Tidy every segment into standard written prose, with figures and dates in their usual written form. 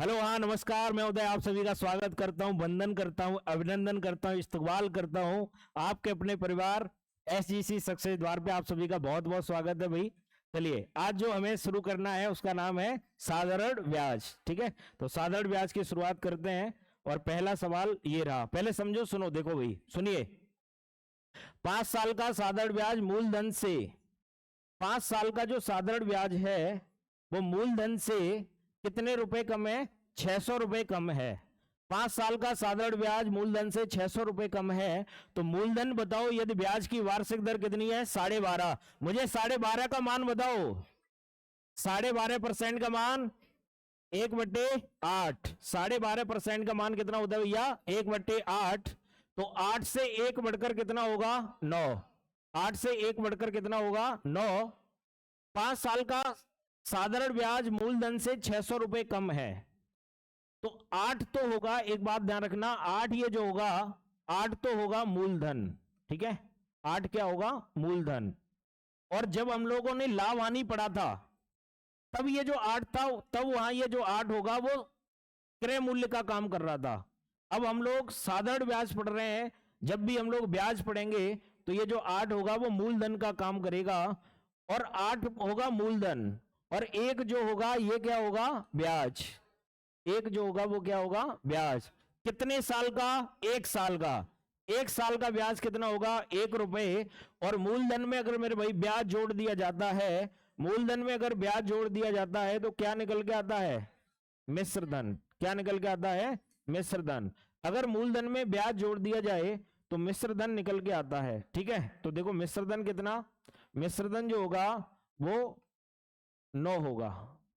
Hello, हाँ नमस्कार। मैं उदय आप सभी का स्वागत करता हूं, वंदन करता हूं, अभिनंदन करता हूं, इस्तकबाल करता हूं आपके अपने परिवार एसजीसी सक्सेस द्वार पे। आप सभी का बहुत बहुत स्वागत है भाई। चलिए, आज जो हमें शुरू करना है उसका नाम है साधारण ब्याज। ठीक है, तो साधारण ब्याज की शुरुआत करते हैं। और पहला सवाल ये रहा, पहले समझो, सुनो, देखो भाई, सुनिए। 5 साल का साधारण ब्याज मूलधन से, 5 साल का जो साधारण ब्याज है वो मूलधन से कितने रुपए कम है? 600 रुपए कम है। 5 साल का साधारण ब्याज मूलधन से 600 रुपए कम है। तो मूलधन बताओ, यदि ब्याज की वार्षिक दर कितनी है? 12.5। मुझे 12.5 का मान बताओ। 12.5% का मान 1/8। 12.5% का मान कितना होता है भैया? 1/8। तो 8 से 1 बढ़कर कितना होगा? 9। 8 से 1 बढ़कर कितना होगा? 9। 5 साल का साधारण ब्याज मूलधन से 600 रुपए कम है। तो 8 तो होगा, एक बात ध्यान रखना, 8 ये जो होगा, 8 तो होगा मूलधन। ठीक है, 8 क्या होगा? मूलधन। और जब हम लोगों ने लाभ हानि पढ़ा था, तब ये जो 8 था, तब वहां ये जो 8 होगा वो क्रय मूल्य का काम कर रहा था। अब हम लोग साधारण ब्याज पढ़ रहे हैं। जब भी हम लोग ब्याज पढ़ेंगे तो ये जो 8 होगा वो मूलधन का काम करेगा, और 8 होगा मूलधन, और एक जो होगा ये क्या होगा? ब्याज। एक जो होगा वो क्या होगा? ब्याज। कितने साल का? 1 साल का। 1 साल का ब्याज कितना होगा? 1 रुपए। और मूलधन में अगर मेरे भाई ब्याज जोड़ दिया जाता है, मूलधन में अगर ब्याज जोड़ दिया जाता है तो क्या निकल के आता है? मिश्र धन। क्या निकल के आता है? मिश्र धन। अगर मूलधन में ब्याज जोड़ दिया जाए तो मिश्र धन निकल के आता है। ठीक है, तो देखो मिश्र धन कितना, मिश्र धन जो होगा वो 9 होगा।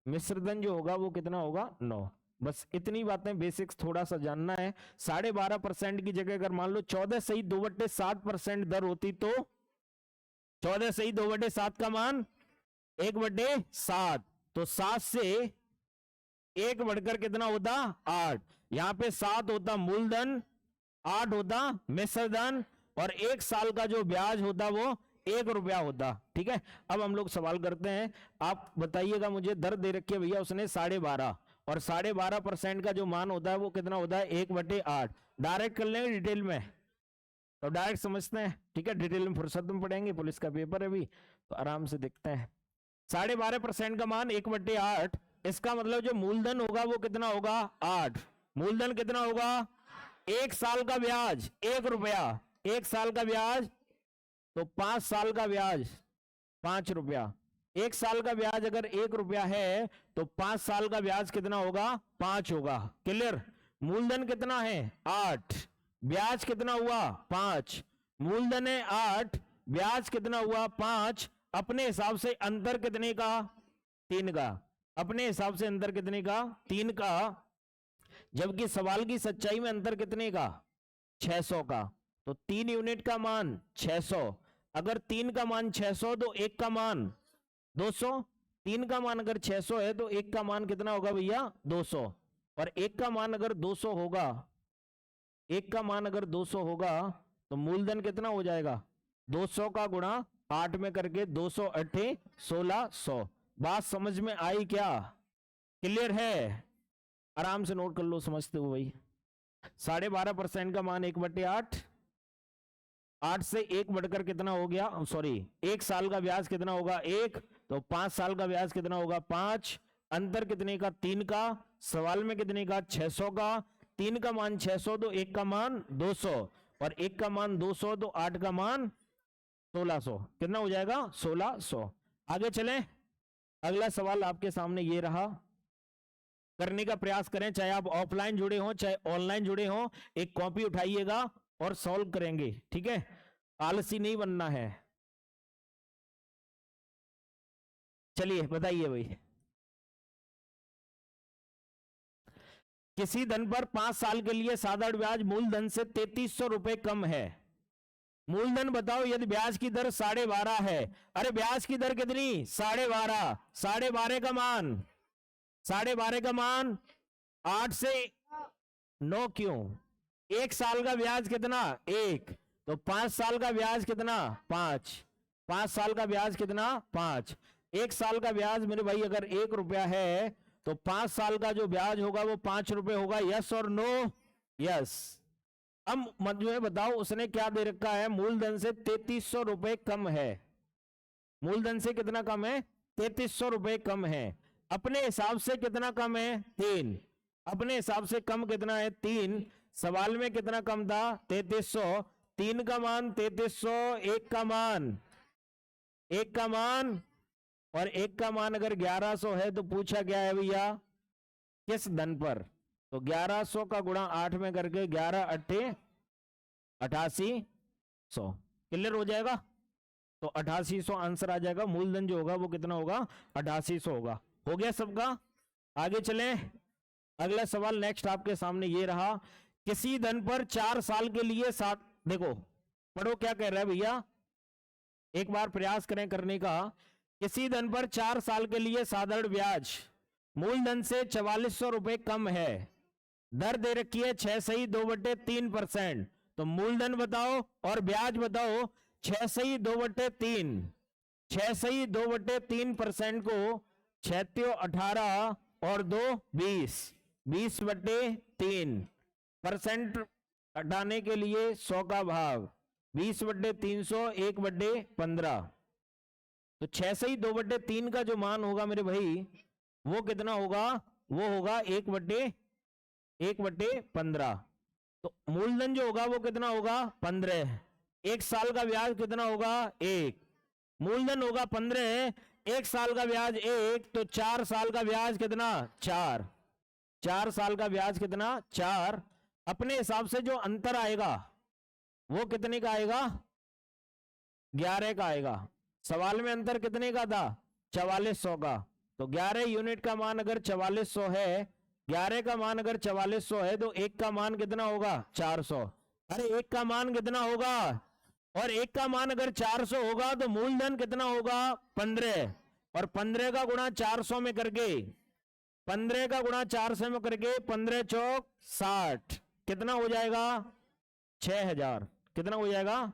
मिश्र धन जो होगा वो कितना होगा? 9। बस इतनी बातें बेसिक्स थोड़ा सा जानना है। 12.5% की जगह अगर मान लो 14 सही 2/7% दर होती तो 14 सही 2/7 का मान 1/7। तो 7 से 1 बढ़कर कितना होता? 8। यहां पे 7 होता मूलधन, 8 होता मिश्र धन, और 1 साल का जो ब्याज होता वो 1 रुपया होता। ठीक है, अब हम लोग सवाल करते हैं। आप बताइएगा, मुझे दर दे रखी है भैया उसने 12.5, और 12.5% का जो मान होता है वो कितना होता है? 1/8। डायरेक्ट कर लेंगे डिटेल में, तो डायरेक्ट समझते हैं। ठीक है, डिटेल में फुर्सत में पढ़ेंगे, पुलिस का पेपर है अभी, तो आराम से देखते हैं। 12.5% का मान 1/8। इसका मतलब जो मूलधन होगा वो कितना होगा? 8। मूलधन कितना होगा? 1 साल का ब्याज 1 रुपया। 1 साल का ब्याज, तो 5 साल का ब्याज 5 रुपया। 1 साल का ब्याज अगर 1 रुपया है तो 5 साल का ब्याज कितना होगा? 5 होगा। क्लियर? मूलधन कितना है? 8। ब्याज कितना हुआ? 5। मूलधन है 8, ब्याज कितना हुआ? 5। अपने हिसाब से अंतर कितने का? 3 का। अपने हिसाब से अंतर कितने का? 3 का। जबकि सवाल की सच्चाई में अंतर कितने का? 600 का। तो 3 यूनिट का मान 600। अगर 3 का मान 600 तो 1 का मान 200। 3 का मान अगर 600 है तो 1 का मान कितना होगा भैया? 200। और 1 का मान अगर 200 होगा, 1 का मान अगर 200 होगा तो मूलधन कितना हो जाएगा? 200 का गुणा 8 में करके 200 8 1600। बात समझ में आई क्या? क्लियर है? आराम से नोट कर लो, समझते हो भाई। 12.5% का मान 1/8। 8 से 1 बढ़कर कितना हो गया? सॉरी, 1 साल का ब्याज कितना होगा? 1। तो 5 साल का ब्याज कितना होगा? 5। अंतर कितने का? 3 का। सवाल में कितने का? 600 का। 3 का मान 600 तो 1 का मान 200, और 1 का मान 200 तो 8 का मान 1600। कितना हो जाएगा? 1600। आगे चलें। अगला सवाल आपके सामने ये रहा, करने का प्रयास करें, चाहे आप ऑफलाइन जुड़े हो चाहे ऑनलाइन जुड़े हो। एक कॉपी उठाइएगा और सॉल्व करेंगे। ठीक है, आलसी नहीं बनना है। चलिए बताइए भाई। किसी धन पर 5 साल के लिए साधारण ब्याज मूलधन से 3300 रुपए कम है। मूलधन बताओ यदि ब्याज की दर 12.5 है। अरे ब्याज की दर कितनी? 12.5। 12.5 का मान, 12.5 का मान 8 से 9 क्यों? 1 साल का ब्याज कितना? 1। तो 5 साल का ब्याज कितना? 5। 5 साल का ब्याज कितना? 5। 1 साल का ब्याज मेरे भाई अगर 1 रुपया है तो 5 साल का जो ब्याज होगा वो 5 रुपए होगा। यस और नो? यस। अब मुझे बताओ उसने क्या दे रखा है, मूलधन से 3300 रुपए कम है। मूलधन से कितना कम है? 3300 रुपए कम है। अपने हिसाब से कितना कम है? 3। अपने हिसाब से कम कितना है? 3। सवाल में कितना कम था? 3300। 3 का मान 3300, 1 का मान, 1 का मान और 1 का मान अगर 1100 है तो पूछा क्या है भैया? किस धन पर? तो 1100 का गुणा 8 में करके 11 अट्ठे 8800, क्लियर हो जाएगा। तो 8800 आंसर आ जाएगा। मूलधन जो होगा वो कितना होगा? 8800 होगा। हो गया सबका? आगे चलें। अगला सवाल नेक्स्ट आपके सामने ये रहा, किसी धन पर 4 साल के लिए देखो पढ़ो क्या कह रहा है भैया, एक बार प्रयास करें करने का। किसी धन पर 4 साल के लिए साधारण ब्याज मूलधन से 4400 रुपए कम है। दर दे रखी है 6.2/3%। तो मूलधन बताओ और ब्याज बताओ। 6.2/3, 6.2/3% को 6 18 और 2 20, 20/3% हटाने के लिए 100 का भाग, 20/300, 1/15। तो 6.2/3 का जो मान होगा मेरे भाई वो कितना होगा? वो होगा 1/15। तो मूलधन जो होगा वो कितना होगा? 15। 1 साल का ब्याज कितना होगा? 1। मूलधन होगा 15, 1 साल का ब्याज 1, तो 4 साल का ब्याज कितना? 4। 4 साल का ब्याज कितना? 4। अपने हिसाब से जो अंतर आएगा वो कितने का आएगा? 11 का आएगा। सवाल में अंतर कितने का था? 4400 का। तो 11 यूनिट का मान अगर 4400 है, 11 का मान अगर 4400 है तो 1 का मान कितना होगा? 400। अरे 1 का मान कितना होगा? और 1 का मान अगर 400 होगा तो मूलधन कितना होगा? 15। और 15 का गुणा 400 में करके, 15 का गुणा 400 में करके 15 चौक 60, कितना हो जाएगा? 6000। कितना हो जाएगा?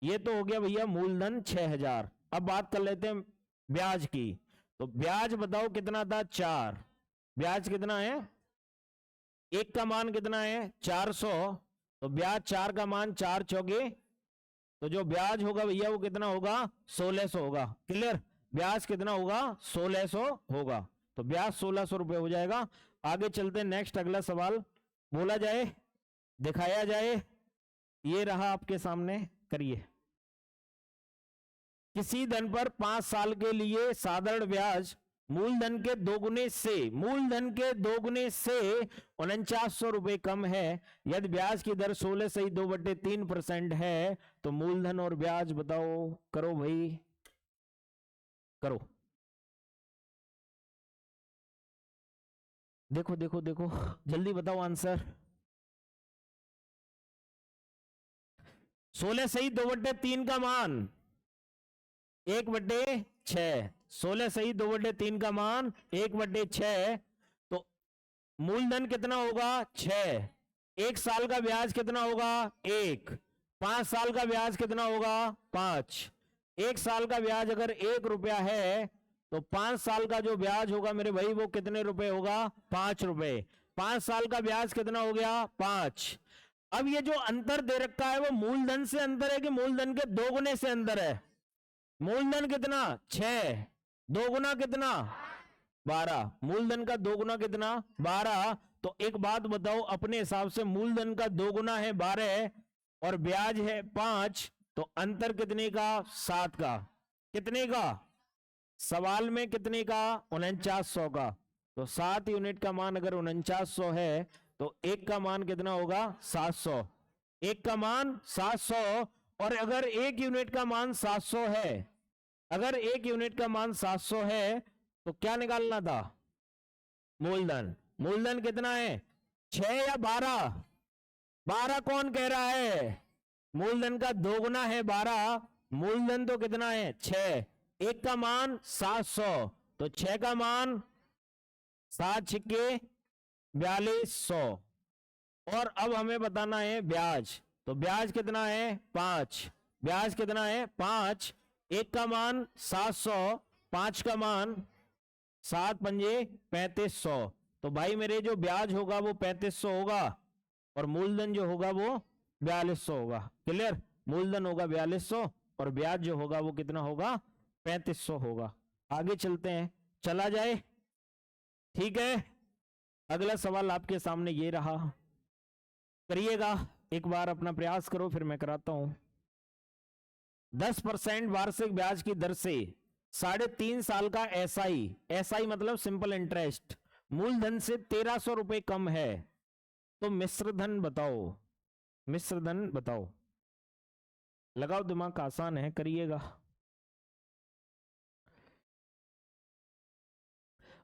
ये तो हो गया भैया मूलधन 6000। अब बात कर लेते हैं ब्याज की। तो ब्याज बताओ कितना था? 4। ब्याज कितना है? 1 का मान कितना है? 400। तो ब्याज 4 का मान 4 चौके, तो जो ब्याज होगा भैया वो कितना होगा? 1600 होगा। क्लियर? ब्याज कितना होगा? 1600 होगा। तो ब्याज 1600 रुपए हो जाएगा। आगे चलते हैं नेक्स्ट, अगला सवाल बोला जाए, दिखाया जाए। ये रहा आपके सामने, करिए। किसी धन पर 5 साल के लिए साधारण ब्याज मूलधन के दोगुने से 4900 रुपए कम है। यदि ब्याज की दर 16.2/3% है तो मूलधन और ब्याज बताओ। करो भाई, करो। देखो देखो देखो, जल्दी बताओ आंसर। 16.2/3 का मान 1/6। 16.2/3 का मान 1/6। तो मूलधन कितना होगा? 6। 1 साल का ब्याज कितना होगा? 1। 5 साल का ब्याज कितना होगा? 5। 1 साल का ब्याज अगर 1 रुपया है तो 5 साल का जो ब्याज होगा मेरे भाई वो कितने रुपए होगा? 5 रुपए। 5 साल का ब्याज कितना हो गया? 5। अब ये जो अंतर दे रखा है वो मूलधन से अंतर है कि मूलधन के दोगुने से अंतर है? मूलधन कितना? 6। दोगुना कितना? 12। मूलधन का दोगुना कितना? 12। तो एक बात बताओ, अपने हिसाब से मूलधन का दोगुना है 12 और ब्याज है 5, तो अंतर कितने का? 7 का। कितने का? सवाल में कितने का? 4900 का। तो 7 यूनिट का मान अगर 4900 है तो 1 का मान कितना होगा? 700। 1 का मान 700। और अगर 1 यूनिट का मान 700 है, अगर 1 यूनिट का मान 700 है तो क्या निकालना था? मूलधन। मूलधन कितना है? 6 या 12? 12 कौन कह रहा है? मूलधन का दोगुना है 12। मूलधन तो कितना है? 6। 1 का मान 700, तो 6 का मान 7 छिक्के 4200। और अब हमें बताना है ब्याज। तो ब्याज कितना है? 5। ब्याज कितना है? 5। 1 का मान 700, 5 का मान 7 पंजे 3500। तो भाई मेरे जो ब्याज होगा वो 3500 होगा और मूलधन जो होगा वो 4200 होगा। क्लियर? मूलधन होगा 4200 और ब्याज जो होगा वो कितना होगा? 3500 होगा। आगे चलते हैं, चला जाए। ठीक है, अगला सवाल आपके सामने ये रहा, करिएगा एक बार, अपना प्रयास करो फिर मैं कराता हूं। 10% वार्षिक ब्याज की दर से 3.5 साल का एसआई, एसआई मतलब सिंपल इंटरेस्ट, मूलधन से 1300 रुपए कम है, तो मिश्रधन बताओ। मिश्रधन बताओ, लगाओ दिमाग, आसान है, करिएगा।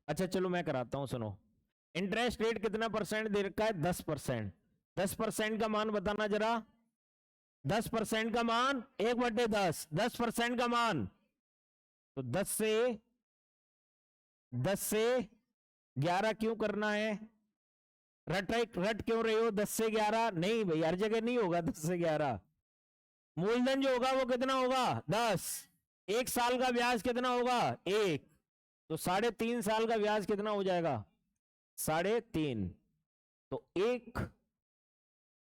अच्छा चलो मैं कराता हूं, सुनो। इंटरेस्ट रेट कितना परसेंट दे रखा है? 10%। 10% का मान बताना जरा। 10% का मान 1/10, 10% का मान, तो 10 से 11 क्यों करना है? रट क्यों रहे हो? 10 से 11 नहीं भाई, हर जगह नहीं होगा 10 से 11। मूलधन जो होगा वो कितना होगा? 10। 1 साल का ब्याज कितना होगा? 1, तो 3.5 साल का ब्याज कितना हो जाएगा? 3.5। तो 1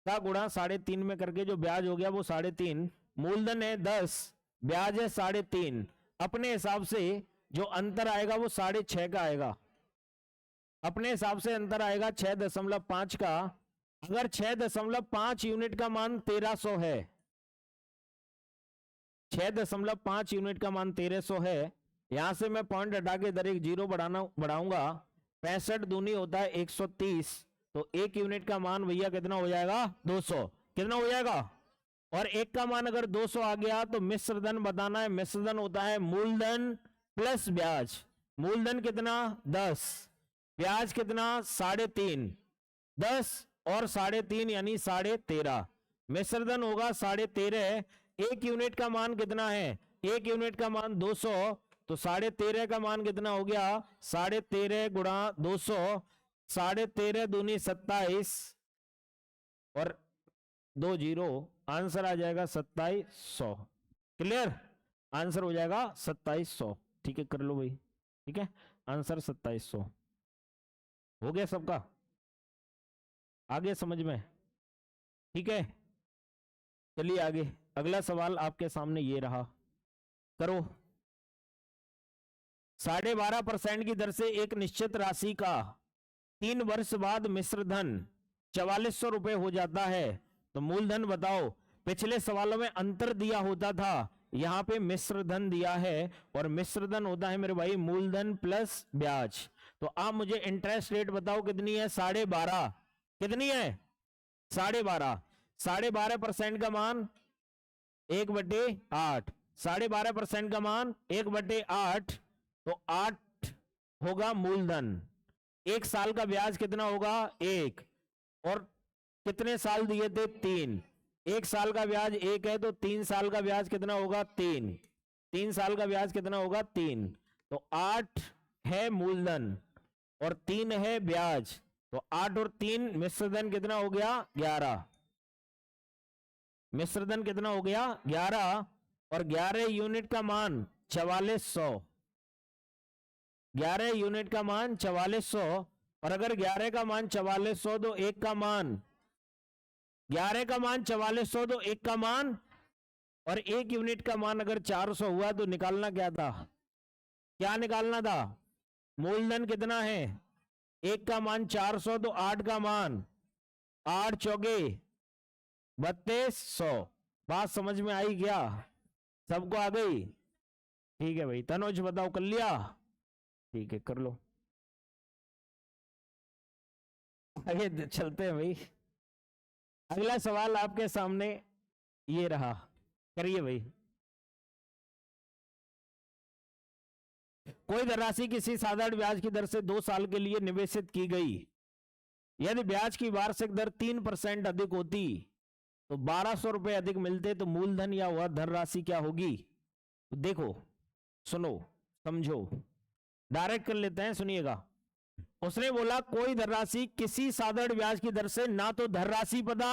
का गुणा 3.5 में करके जो ब्याज हो गया वो 3.5, मूलधन है 10, ब्याज है 3.5। अपने हिसाब से जो अंतर आएगा वो 6.5 का आएगा। अपने हिसाब से अंतर आएगा 6.5 का। अगर 6.5 यूनिट का मान 1300 है, 6.5 यूनिट का मान 1300 है, यहां से मैं पॉइंट हटा के इधर एक जीरो बढ़ाऊंगा। 65 दूनी होता है 130, तो 1 यूनिट का मान भैया कितना हो जाएगा? 200। कितना हो जाएगा? और 1 का मान अगर 200 आ गया तो मिश्रधन बताना है। मिश्रधन होता है मूलधन प्लस ब्याज। मूलधन कितना? 10, ब्याज कितना? 3.5। 10 और 3.5 यानी 13.5। मिश्रधन होगा 13.5। 1 यूनिट का मान कितना है? 1 यूनिट का मान 200, तो 13.5 का मान कितना हो गया? 13.5 गुणा 200, 13.5 दूनी 27 और 2 जीरो, आंसर आ जाएगा 2700। क्लियर? आंसर हो जाएगा 2700। ठीक है, कर लो भाई। ठीक है, आंसर 2700 हो गया सबका, आगे समझ में? ठीक है, चलिए आगे। अगला सवाल आपके सामने ये रहा, करो। 12.5% की दर से एक निश्चित राशि का 3 वर्ष बाद मिश्रधन 4400 रुपए हो जाता है, तो मूलधन बताओ। पिछले सवालों में अंतर दिया होता था, यहां पे मिश्रधन दिया है और मिश्रधन होता है मेरे भाई मूलधन प्लस ब्याज। तो आप मुझे इंटरेस्ट रेट बताओ कितनी है? 12.5। कितनी है? 12.5। 12.5% का मान 1/8। 12.5% का मान 1/8, तो 8 होगा मूलधन। 1 साल का ब्याज कितना होगा? 1। और कितने साल दिए थे? 3। 1 साल का ब्याज 1 है, तो 3 साल का ब्याज कितना होगा? 3। 3 साल का ब्याज कितना होगा? 3। तो 8 है मूलधन और 3 है ब्याज, तो 8 और 3 मिश्रधन कितना हो गया? 11। मिश्रधन कितना हो गया? 11। और 11 यूनिट का मान 4400। 11 यूनिट का मान 4400, और अगर 11 का मान 4400 तो 1 का मान, 11 का मान 4400 तो 1 का मान, और 1 यूनिट का मान अगर 400 हुआ तो निकालना क्या था? क्या निकालना था? मूलधन कितना है? 1 का मान 400, तो 8 का मान, 8 चौके 3200। बात समझ में आई क्या? सबको आ गई? ठीक है भाई, तनुज बताओ, कर लिया? ठीक है, कर लो। आगे चलते हैं भाई। अगला सवाल आपके सामने ये रहा, करिए भाई। कोई धनराशि किसी साधारण ब्याज की दर से 2 साल के लिए निवेशित की गई। यदि ब्याज की वार्षिक दर 3% अधिक होती तो 1200 रुपए अधिक मिलते, तो मूलधन या वह धनराशि क्या होगी? तो देखो, सुनो, समझो, डायरेक्ट कर लेते हैं, सुनिएगा। उसने बोला कोई धनराशि किसी साधारण ब्याज की दर से, ना तो धनराशि पता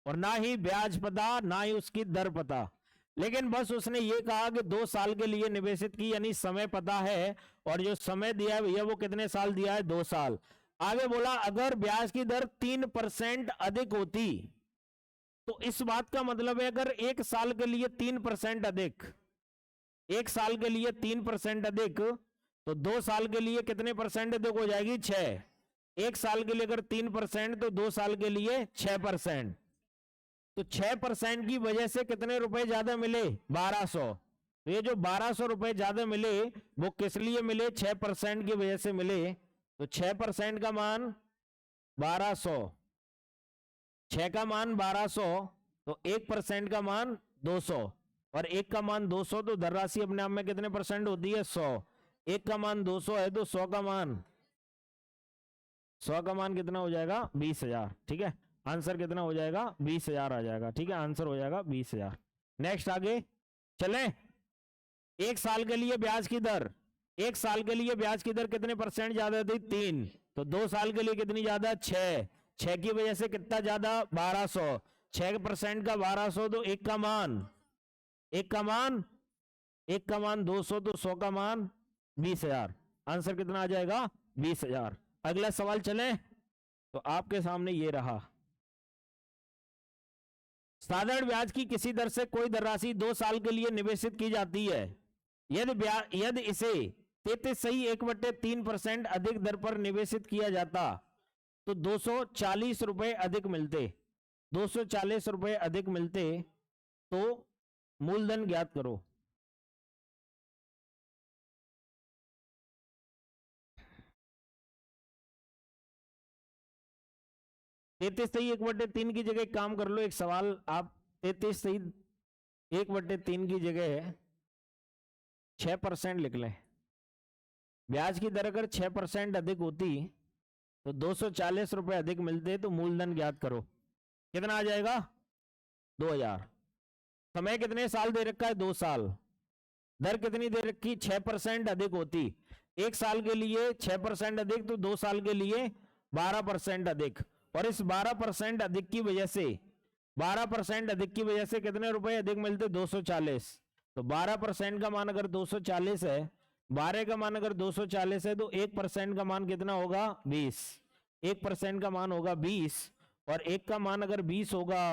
और ना ही ब्याज पता, ना ही उसकी दर पता, लेकिन बस उसने ये कहा कि 2 साल के लिए निवेशित की, यानी समय पता है और जो समय दिया है भैया वो कितने साल दिया है, 2 साल। आगे बोला अगर ब्याज की दर 3% अधिक होती, तो इस बात का मतलब है अगर 1 साल के लिए 3% अधिक, 1 साल के लिए 3% अधिक, तो 2 साल के लिए कितने परसेंट अधिक हो जाएगी, 6। 1 साल के लिए अगर 3% तो 2 साल के लिए 6%। तो 6% की वजह से कितने रुपए ज्यादा मिले, 1200। तो ये जो 1200 रुपए ज्यादा मिले वो किस लिए मिले, 6% की वजह से मिले। तो 6% का मान 1200, 6 का मान 1200, तो 1% का मान 200, और 1 का मान 200, तो धनराशि अपने आप में कितने परसेंट होती है, 100। 1 का मान 200 है तो 100 का मान, 100 का मान कितना हो जाएगा, 20,000। ठीक है, आंसर कितना हो जाएगा, 20,000 आ जाएगा। ठीक है, आंसर हो जाएगा 20,000। नेक्स्ट आगे चलें। 1 साल के लिए ब्याज की दर, 1 साल के लिए ब्याज की दर कितने परसेंट ज्यादा थी, 3। तो 2 साल के लिए कितनी ज्यादा, 6। 6 की वजह से कितना ज्यादा, 1200। 6% का 1200, तो 1 का मान, 1 का मान, 1 का मान 200, तो 100 का मान 20,000। आंसर कितना आ जाएगा, 20,000। अगला सवाल चलें। तो आपके सामने ये रहा, साधारण ब्याज की किसी दर से कोई धनराशि 2 साल के लिए निवेशित की जाती है। यदि इसे 33.3% अधिक दर पर निवेशित किया जाता तो 240 रुपए अधिक मिलते, 240 रुपए अधिक मिलते। तो मूलधन ज्ञात करो। तैतीस सही 1/3 की जगह काम कर लो, एक सवाल आप 33 सही 1/3 की जगह 6% लिख लें। ब्याज की दर अगर 6% अधिक होती तो 240 रुपए अधिक मिलते, तो मूलधन ज्ञात करो। कितना आ जाएगा, 2000। समय कितने साल दे रखा है, 2 साल। दर कितनी दे रखी, 6% अधिक होती। 1 साल के लिए 6% अधिक, तो 2 साल के लिए 12% अधिक। और इस 12% अधिक की वजह से, 12% अधिक की वजह से कितने रुपए अधिक मिलते, 240। तो 12% का मान अगर 240 है, 12 का मान अगर 240 है, तो 1% का मान कितना होगा, 20। 1% का मान होगा 20, और 1 का मान अगर 20 होगा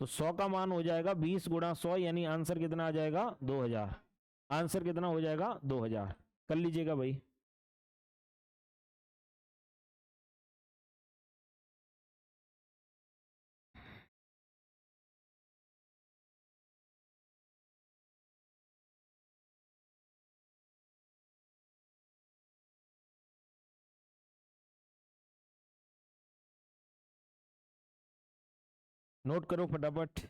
तो 100 का मान हो जाएगा 20 गुणा 100, यानी आंसर कितना आ जाएगा, 2000। आंसर कितना हो जाएगा, 2000। कर लीजिएगा भाई। नोट करो फटाफट।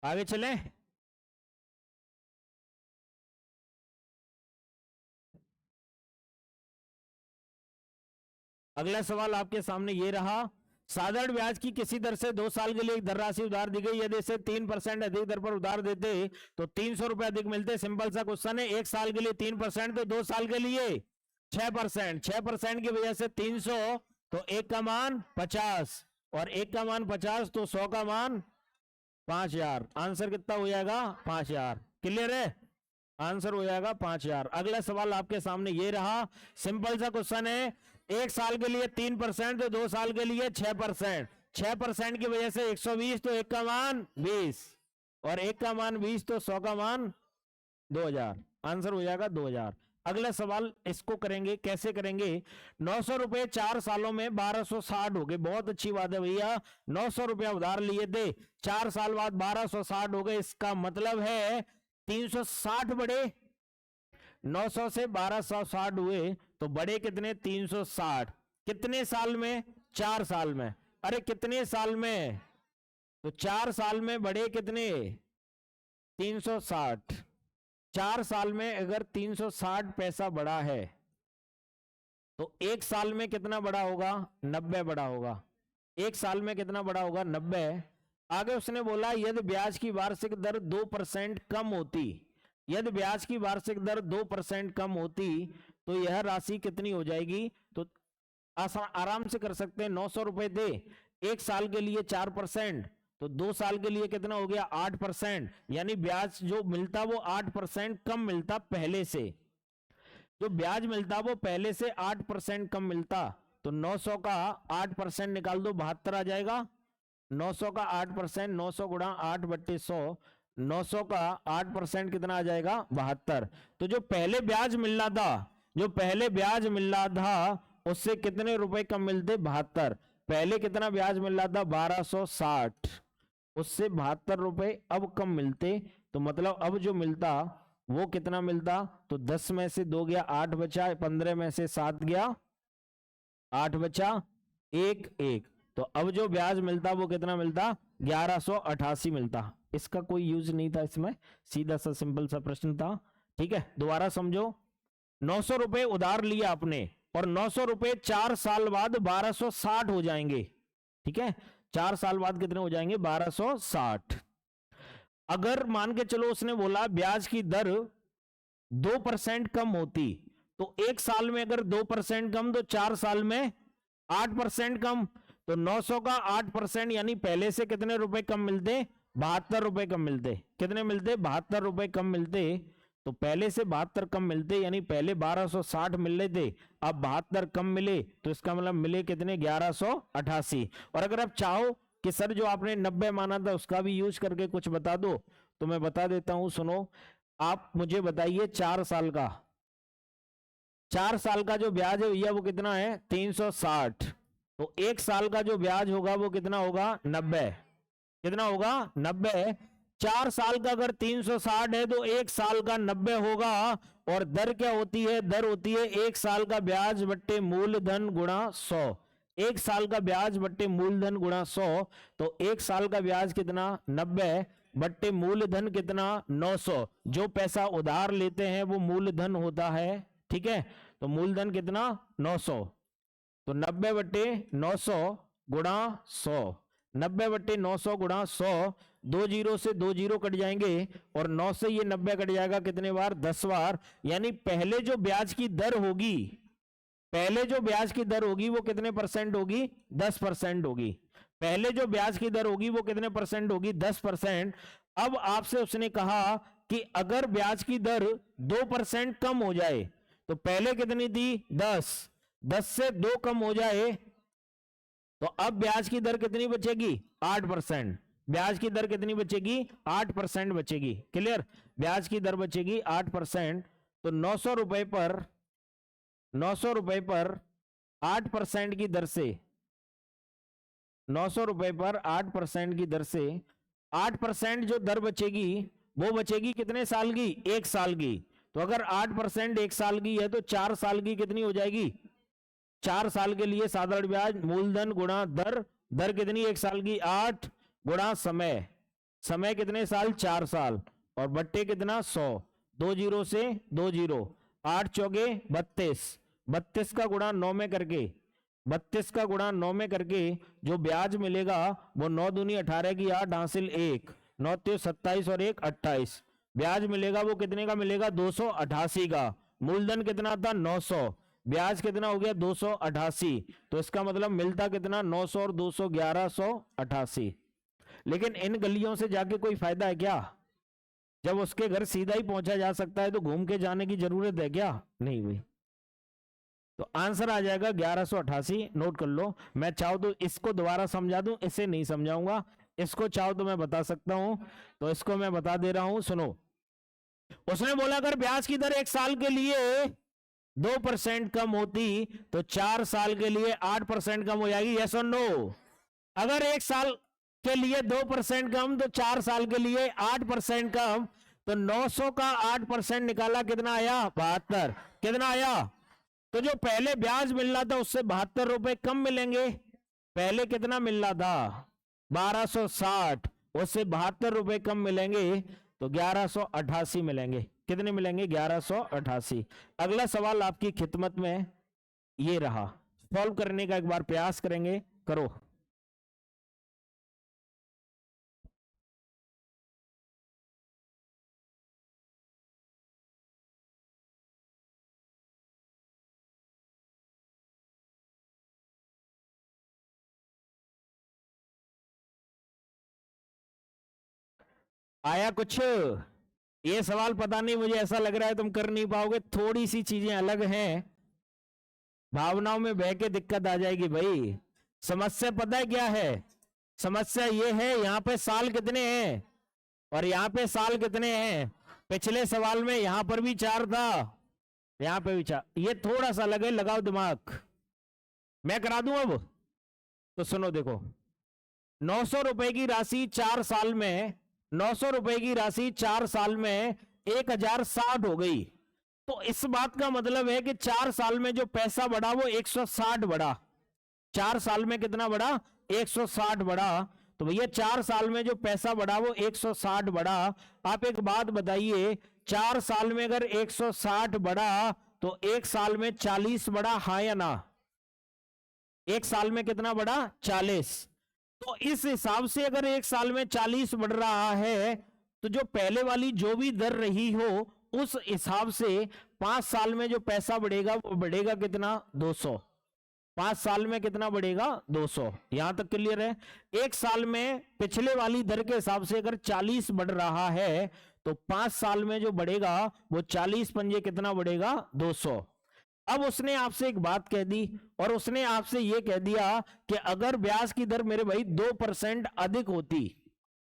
आगे चलें। अगला सवाल आपके सामने ये रहा, साधारण ब्याज की किसी दर से 2 साल के लिए एक धनराशि उधार दी गई, यदि इसे 3% अधिक दर पर उधार देते तो 300 रुपए अधिक मिलते। सिंपल सा क्वेश्चन है, 1 साल के लिए 3%, तो 2 साल के लिए 6%। 6% की वजह से 300, तो 1 का मान 50, और 1 का मान 50, तो 100 का मान 5000। आंसर कितना हो जाएगा, 5000। क्लियर है, आंसर हो जाएगा 5000। अगला सवाल आपके सामने ये रहा, सिंपल सा क्वेश्चन है, 1 साल के लिए 3%, तो 2 साल के लिए 6%। 6% की वजह से 120, तो 1 का मान 20, और 1 का मान 20, तो 100 का मान 2000। आंसर हो जाएगा 2000। अगला सवाल इसको करेंगे, कैसे करेंगे, 900 रुपए 4 सालों में 1260 हो गए। बहुत अच्छी बात है भैया, 900 रुपया उधार लिए थे, 4 साल बाद 1260 हो गए। इसका मतलब है 360 बड़े, 900 से 1260 हुए, तो बड़े कितने, 360। कितने साल में, 4 साल में। अरे कितने साल में, तो 4 साल में बड़े कितने, 360। 4 साल में अगर 360 पैसा बढ़ा है, तो 1 साल में कितना बड़ा होगा, 90 बड़ा होगा। 1 साल में कितना बड़ा होगा, 90। आगे उसने बोला यदि ब्याज की वार्षिक दर 2% कम होती, यदि ब्याज की वार्षिक दर 2% कम होती, तो यह राशि कितनी हो जाएगी। तो आराम से कर सकते हैं। 900 रुपए थे, एक साल के लिए 4%, तो 2 साल के लिए कितना हो गया 8%, यानी ब्याज जो मिलता वो 8% कम मिलता पहले से। जो ब्याज मिलता वो पहले से 8% कम मिलता। तो 900 का 8% निकाल दो, 72 आ जाएगा। 900 का 8%, 900 गुणा 8/100, 900 का 8% कितना आ जाएगा 72। तो जो पहले ब्याज मिल रहा था, जो पहले ब्याज मिल रहा था उससे कितने रुपए कम मिलते 72। पहले कितना ब्याज मिल रहा था 1260, उससे 72 रुपए अब कम मिलते। तो मतलब अब जो मिलता वो कितना मिलता, तो 10 में से 2 गया 8 बचा, 15 में से 7 गया 8 बचा, 1 1। तो अब जो ब्याज मिलता वो कितना मिलता 1188 मिलता। इसका कोई यूज नहीं था इसमें, सीधा सा सिंपल सा प्रश्न था। ठीक है, दोबारा समझो। 900 रुपए उधार लिया आपने और 900 रुपए 4 साल बाद 1260 हो जाएंगे। ठीक है, 4 साल बाद कितने हो जाएंगे 1260। अगर मान के चलो उसने बोला ब्याज की दर 2% कम होती, तो एक साल में अगर 2% कम तो 4 साल में 8% कम। तो 900 का 8% यानी पहले से कितने रुपए कम मिलते 72 रुपए कम मिलते। कितने मिलते 72 रुपए कम मिलते। तो पहले से 72 कम मिलते, यानी पहले 1260 मिल रहे थे, अब 72 कम मिले, तो इसका मतलब मिले कितने 1188। और अगर आप चाहो कि सर जो आपने 90 माना था उसका भी यूज करके कुछ बता दो, तो मैं बता देता हूं, सुनो। आप मुझे बताइए 4 साल का, 4 साल का जो ब्याज है भैया वो कितना है 360। तो एक साल का जो ब्याज होगा वो कितना होगा 90। कितना होगा 90। 4 साल का अगर 360 है तो एक साल का 90 होगा। और दर क्या होती है, दर होती है एक साल का ब्याज बट्टे मूलधन गुणा 100। एक साल का ब्याज बट्टे मूलधन गुणा 100। तो एक साल का ब्याज कितना 90 बट्टे मूलधन कितना 900। जो पैसा उधार लेते हैं वो मूलधन होता है। ठीक है, तो मूलधन कितना 900। तो 90/900 गुणा 100, 90/900 गुणा 100। 2 जीरो से 2 जीरो कट जाएंगे और 9 से ये 90 कट जाएगा कितने बार 10 बार। यानी पहले जो ब्याज की दर होगी, पहले जो ब्याज की दर होगी वो कितने परसेंट होगी 10% होगी। पहले जो ब्याज की दर होगी वो कितने परसेंट होगी 10%। अब आपसे उसने कहा कि अगर ब्याज की दर 2% कम हो जाए, तो पहले कितनी थी 10, 10 से 2 कम हो जाए, तो अब ब्याज की दर कितनी बचेगी 8%। ब्याज की दर कितनी बचेगी 8% बचेगी। क्लियर, ब्याज की दर बचेगी 8%। तो 900 रुपए पर 900 रुपए पर 8% की दर से, 900 रुपए पर 8% की दर से 8% जो दर बचेगी वो बचेगी कितने साल की 1 साल की। तो अगर 8% 1 साल की है तो 4 साल की कितनी हो जाएगी 4 साल के लिए साधारण ब्याज मूलधन गुणा दर, दर कितनी 1 साल की 8 गुणा समय, समय कितने साल 4 साल, और बट्टे कितना 100। 2 जीरो से 2 जीरो, 8 चौके 32, 32 का गुणा 9 में करके, 32 का गुणा 9 में करके जो ब्याज मिलेगा वो 9 दूनी 18 की 8 हासिल 1, 9 त्यों 27 और 1 28। ब्याज मिलेगा वो कितने का मिलेगा 288 का। मूलधन कितना था 900, ब्याज कितना हो गया 288। तो इसका मतलब मिलता कितना 900 और 200 1188। लेकिन इन गलियों से जाके कोई फायदा है क्या, जब उसके घर सीधा ही पहुंचा जा सकता है तो घूम के जाने की जरूरत है क्या, नहीं हुई। तो आंसर आ जाएगा 1188। नोट कर लो। मैं चाहूं तो इसको दोबारा समझा दूं, इसे नहीं समझाऊंगा। इसको चाहो तो मैं बता सकता हूं, तो इसको मैं बता दे रहा हूं, सुनो। उसने बोला अगर ब्याज की दर 1 साल के लिए 2% कम होती तो 4 साल के लिए 8% कम हो जाएगी, यस और नो। अगर 1 साल के लिए 2% कम तो 4 साल के लिए 8% कम। तो 900 का 8% निकाला कितना आया 72। कितना आया, तो जो पहले ब्याज मिल रहा था उससे 72 रुपए कम मिलेंगे। पहले कितना मिल रहा था 1260, उससे 72 रुपए कम मिलेंगे, तो 1188 मिलेंगे। कितने मिलेंगे 1188। अगला सवाल आपकी खिदमत में ये रहा, सॉल्व करने का एक बार प्रयास करेंगे, करो। आया कुछ? ये सवाल पता नहीं, मुझे ऐसा लग रहा है तुम कर नहीं पाओगे, थोड़ी सी चीजें अलग हैं, भावनाओं में बह के दिक्कत आ जाएगी भाई। समस्या पता है क्या है? समस्या ये है, यहाँ पे साल कितने हैं और यहाँ पे साल कितने हैं। पिछले सवाल में यहाँ पर भी 4 था, यहाँ पे भी 4, ये थोड़ा सा अलग है, लगाओ दिमाग। मैं करा दूं अब तो सुनो, देखो 900 रुपए की राशि 4 साल में, 900 रुपए की राशि 4 साल में 1060 हो गई। तो इस बात का मतलब है कि 4 साल में जो पैसा बढ़ा वो 160 बढ़ा। 4 साल में कितना बढ़ा? 160 बढ़ा। तो भैया 4 साल में जो पैसा बढ़ा वो 160 बढ़ा। आप एक बात बताइए, 4 साल में अगर 160 बढ़ा तो 1 साल में 40 बढ़ा, हाँ या ना? 1 साल में कितना बढ़ा? 40। तो इस हिसाब से अगर 1 साल में 40 बढ़ रहा है तो जो पहले वाली जो भी दर रही हो उस हिसाब से 5 साल में जो पैसा बढ़ेगा वो बढ़ेगा कितना? 200। 5 साल में कितना बढ़ेगा? 200। यहां तक क्लियर है? 1 साल में पिछले वाली दर के हिसाब से अगर 40 बढ़ रहा है तो 5 साल में जो बढ़ेगा वो 40 पंजे कितना बढ़ेगा? 200। अब उसने आपसे एक बात कह दी और उसने आपसे यह कह दिया कि अगर ब्याज की दर मेरे भाई 2% अधिक होती,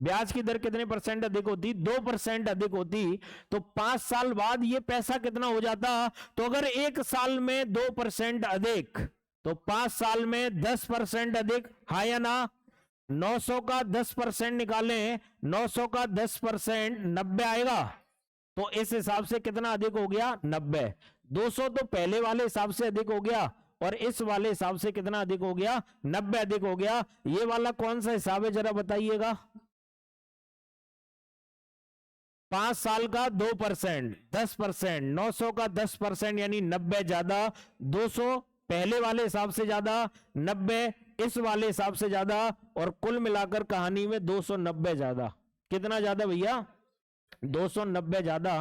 ब्याज की दर कितने परसेंट अधिक होती? 2% अधिक होती, तो 5 साल बाद ये पैसा कितना हो जाता? तो अगर 1 साल में 2% अधिक तो 5 साल में 10% अधिक, हाँ या ना? 900 का 10% निकालें, 900 का 10% 90 आएगा। तो इस हिसाब से कितना अधिक हो गया? 90। 200 तो पहले वाले हिसाब से अधिक हो गया और इस वाले हिसाब से कितना अधिक हो गया? 90 अधिक हो गया। ये वाला कौन सा हिसाब है जरा बताइएगा? 5 साल का 2%, 10%, 900 का 10% यानी 90 ज्यादा, 200 पहले वाले हिसाब से ज्यादा, 90 इस वाले हिसाब से ज्यादा, और कुल मिलाकर कहानी में 290 ज्यादा। कितना ज्यादा भैया? 290 ज्यादा।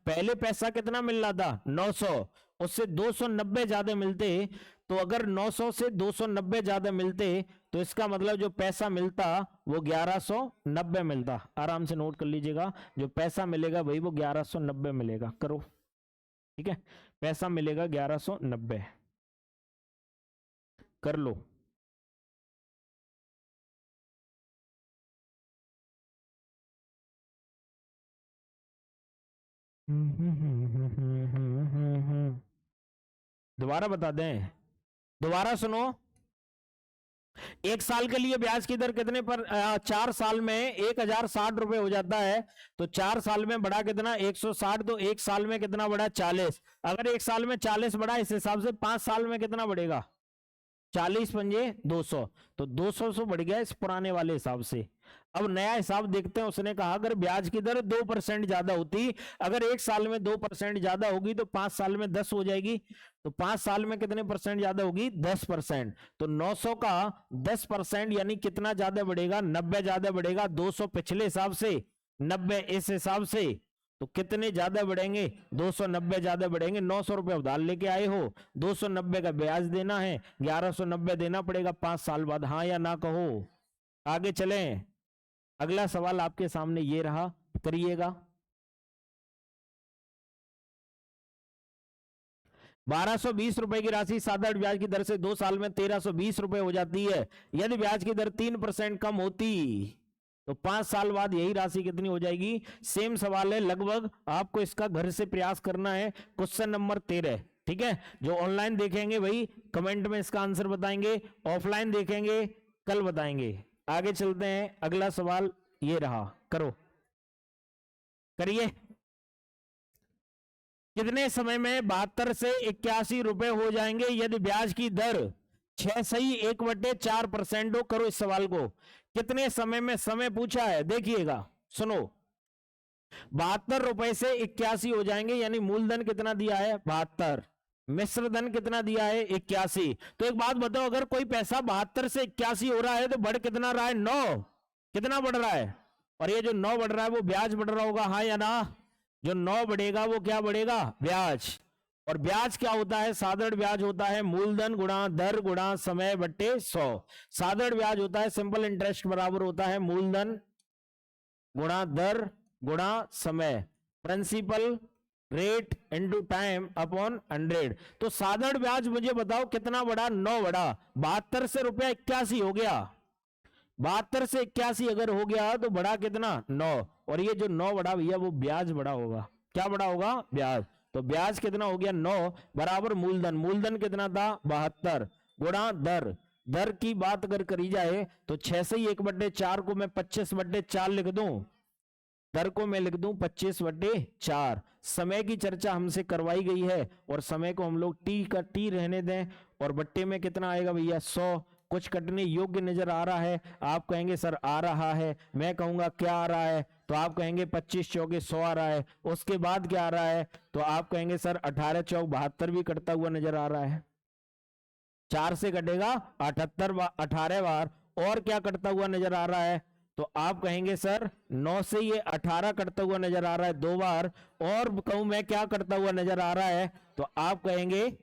पहले पैसा कितना मिल रहा था? 900, उससे 290 ज्यादा मिलते। तो अगर 900 से 290 ज्यादा मिलते तो इसका मतलब जो पैसा मिलता वो 1190 मिलता। आराम से नोट कर लीजिएगा, जो पैसा मिलेगा भाई वो 1190 मिलेगा। करो, ठीक है, पैसा मिलेगा 1190, कर लो। दोबारा बता दें, दोबारा सुनो। 1 साल के लिए ब्याज की दर कितने पर? 4 साल में 1060 रुपए हो जाता है। तो 4 साल में बढ़ा कितना? 160। तो 1 साल में कितना बढ़ा? 40। अगर 1 साल में 40 बढ़ा, इस हिसाब से 5 साल में कितना बढ़ेगा? 40 पंजे 200। तो 200 से बढ़ गया इस पुराने वाले हिसाब से। अब नया हिसाब देखते हैं। उसने कहा अगर ब्याज की दर 2% ज्यादा होती, अगर 1 साल में 2% ज्यादा होगी तो 5 साल में 10 हो जाएगी। तो 5 साल में कितने परसेंट ज्यादा होगी? 10%। तो 900 का 10% यानी कितना ज्यादा बढ़ेगा? 90 ज्यादा बढ़ेगा। 200 पिछले हिसाब से, 90 इस हिसाब से, तो कितने ज्यादा बढ़ेंगे? 290 ज्यादा बढ़ेंगे। 900 रुपए उधार लेके आए हो, 290 का ब्याज देना है, 1190 देना पड़ेगा 5 साल बाद। हाँ या ना कहो। आगे चलें। अगला सवाल आपके सामने ये रहा, करिएगा। 1220 रुपए की राशि साधारण ब्याज की दर से 2 साल में 1320 रुपए हो जाती है। यदि ब्याज की दर 3% कम होती तो 5 साल बाद यही राशि कितनी हो जाएगी? सेम सवाल है लगभग, आपको इसका घर से प्रयास करना है। क्वेश्चन नंबर 13, ठीक है। जो ऑनलाइन देखेंगे भाई कमेंट में इसका आंसर बताएंगे, ऑफलाइन देखेंगे कल बताएंगे। आगे चलते हैं, अगला सवाल ये रहा, करो, करिए। कितने समय में 72 से 81 रुपए हो जाएंगे यदि ब्याज की दर 6 सही 1/4% हो? करो इस सवाल को। कितने समय में, समय पूछा है, देखिएगा, सुनो। 72 रुपए से 81 हो जाएंगे यानी मूलधन कितना दिया है? 72, मिश्र धन कितना दिया है? 81। तो एक बात बताओ, अगर कोई पैसा 72 से 81 हो रहा है तो बढ़ कितना रहा है? 9। कितना बढ़ रहा है? और ये जो 9 बढ़ रहा है वो ब्याज बढ़ रहा होगा, हाँ या ना? जो 9 बढ़ेगा वो क्या बढ़ेगा? ब्याज। और ब्याज क्या होता है? साधारण ब्याज होता है मूलधन गुणा दर गुणा समय बट्टे 100। साधारण ब्याज होता है सिंपल इंटरेस्ट बराबर होता है मूलधन गुणा दर गुणा समय, principal rate into time upon 100। तो साधारण ब्याज मुझे बताओ कितना बढ़ा, 9 बढ़ा। 72 से रुपया 81 हो गया, 72 से 81 अगर हो गया तो बढ़ा कितना, 9। और ये जो 9 बढ़ा भैया वो ब्याज बढ़ा होगा। क्या बढ़ा होगा, ब्याज। तो ब्याज कितना हो गया, 9 बराबर मूलधन, मूलधन कितना था 72 गुणा दर। दर की बात अगर करी जाए तो 6 से ही 1/4 को मैं 25/4 लिख दूं, दर को मैं लिख दूं 25/4। समय की चर्चा हमसे करवाई गई है और समय को हम लोग टी का टी रहने दें। और बट्टे में कितना आएगा भैया, 100। कुछ कटने योग्य नजर आ रहा है, आप कहेंगे सर आ रहा है, मैं कहूंगा क्या आ रहा है, तो आप कहेंगे 25 चौके 100 आ रहा है। उसके बाद क्या आ रहा है, तो आप कहेंगे सर 18 चौक 72 भी कटता हुआ नजर आ रहा है। 4 से कटेगा 78 18 बार, और क्या कटता हुआ नजर आ रहा है, तो आप कहेंगे सर 9 से ये 18 कटता हुआ नजर आ रहा है 2 बार, और कहूं मैं क्या कटता हुआ नजर आ रहा है, तो आप कहेंगे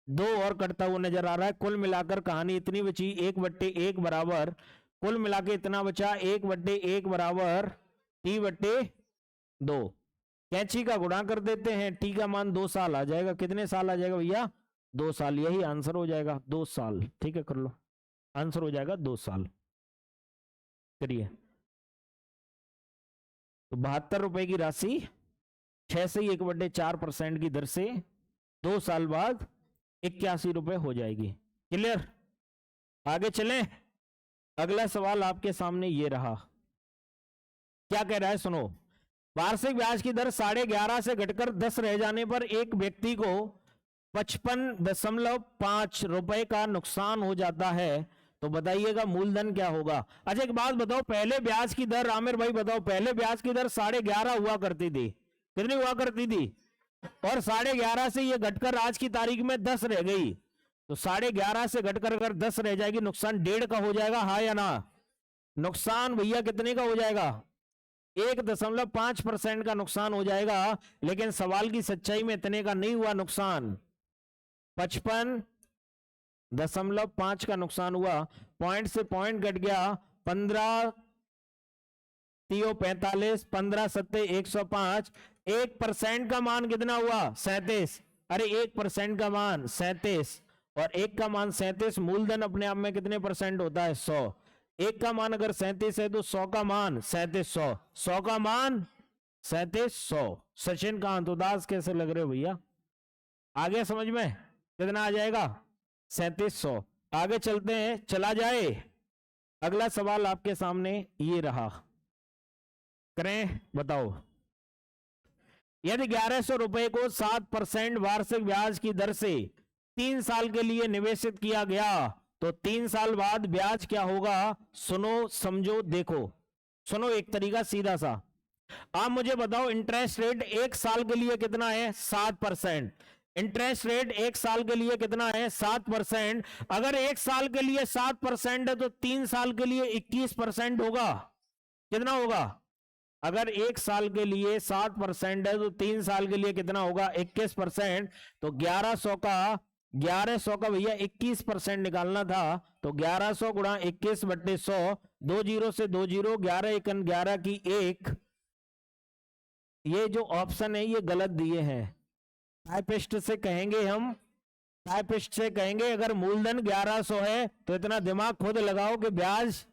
2 और कटता हुआ नजर आ रहा है। कुल मिलाकर कहानी इतनी बची 1/1 बराबर, कुल मिला के इतना बचा 1/1 बराबर T/2। कैंची का गुणा कर देते हैं, टी का मान 2 साल आ जाएगा। कितने साल आ जाएगा भैया, 2 साल। यही आंसर हो जाएगा, 2 साल। ठीक है, कर लो, आंसर हो जाएगा 2 साल। करिए, तो 72 रुपए की राशि 6 से 1/4% की दर से 2 साल बाद 81 रुपए हो जाएगी। क्लियर, आगे चलें। अगला सवाल आपके सामने ये रहा, क्या कह रहा है सुनो। वार्षिक ब्याज की दर 11.5 से घटकर 10 रह जाने पर एक व्यक्ति को 55.5 रुपए का नुकसान हो जाता है, तो बताइएगा मूलधन क्या होगा। अच्छा एक बात बताओ, पहले ब्याज की दर, आमिर भाई बताओ, पहले ब्याज की दर 11.5 हुआ करती थी, कितनी हुआ करती थी, और 11.5 से ये घटकर आज की तारीख में 10 रह गई, तो 11.5 से घटकर अगर 10 रह जाएगी, नुकसान 1.5 का हो जाएगा, हाँ या ना। नुकसान भैया कितने का हो जाएगा, 1.5% का नुकसान हो जाएगा। लेकिन सवाल की सच्चाई में इतने का नहीं हुआ नुकसान, 55.5 का नुकसान हुआ। पॉइंट से पॉइंट घट गया, 15 3 45, 15 7 105। 1% का मान कितना हुआ, 37। अरे 1% का मान 37, और 1 का मान 37, मूलधन अपने आप में कितने परसेंट होता है, 100। 1 का मान अगर 37 है तो 100 का मान 3700, 100 का मान 3700। सचिन कांत उदास कैसे लग रहे हो भैया, आगे समझ में कितना आ जाएगा, 3700। आगे चलते हैं, चला जाए। अगला सवाल आपके सामने ये रहा, करें बताओ। यदि 1100 रुपए को 7% वार्षिक ब्याज की दर से 3 साल के लिए निवेशित किया गया, तो 3 साल बाद ब्याज क्या होगा। सुनो समझो देखो, सुनो एक तरीका सीधा सा। आप मुझे बताओ इंटरेस्ट रेट 1 साल के लिए कितना है, 7%। इंटरेस्ट रेट 1 साल के लिए कितना है, 7%। अगर 1 साल के लिए 7% है तो 3 साल के लिए 21% होगा। कितना होगा, अगर 1 साल के लिए 7% है तो 3 साल के लिए कितना होगा, 21%। तो 1100 का भैया 21% निकालना था, तो 1100 गुणा 21/100, 2 जीरो से 2 जीरो, 11 एकन 11 की 1। ये जो ऑप्शन है ये गलत दिए हैं, टाइपिस्ट से कहेंगे हम, टाइपिस्ट से कहेंगे अगर मूलधन 1100 है तो इतना दिमाग खुद लगाओ कि ब्याज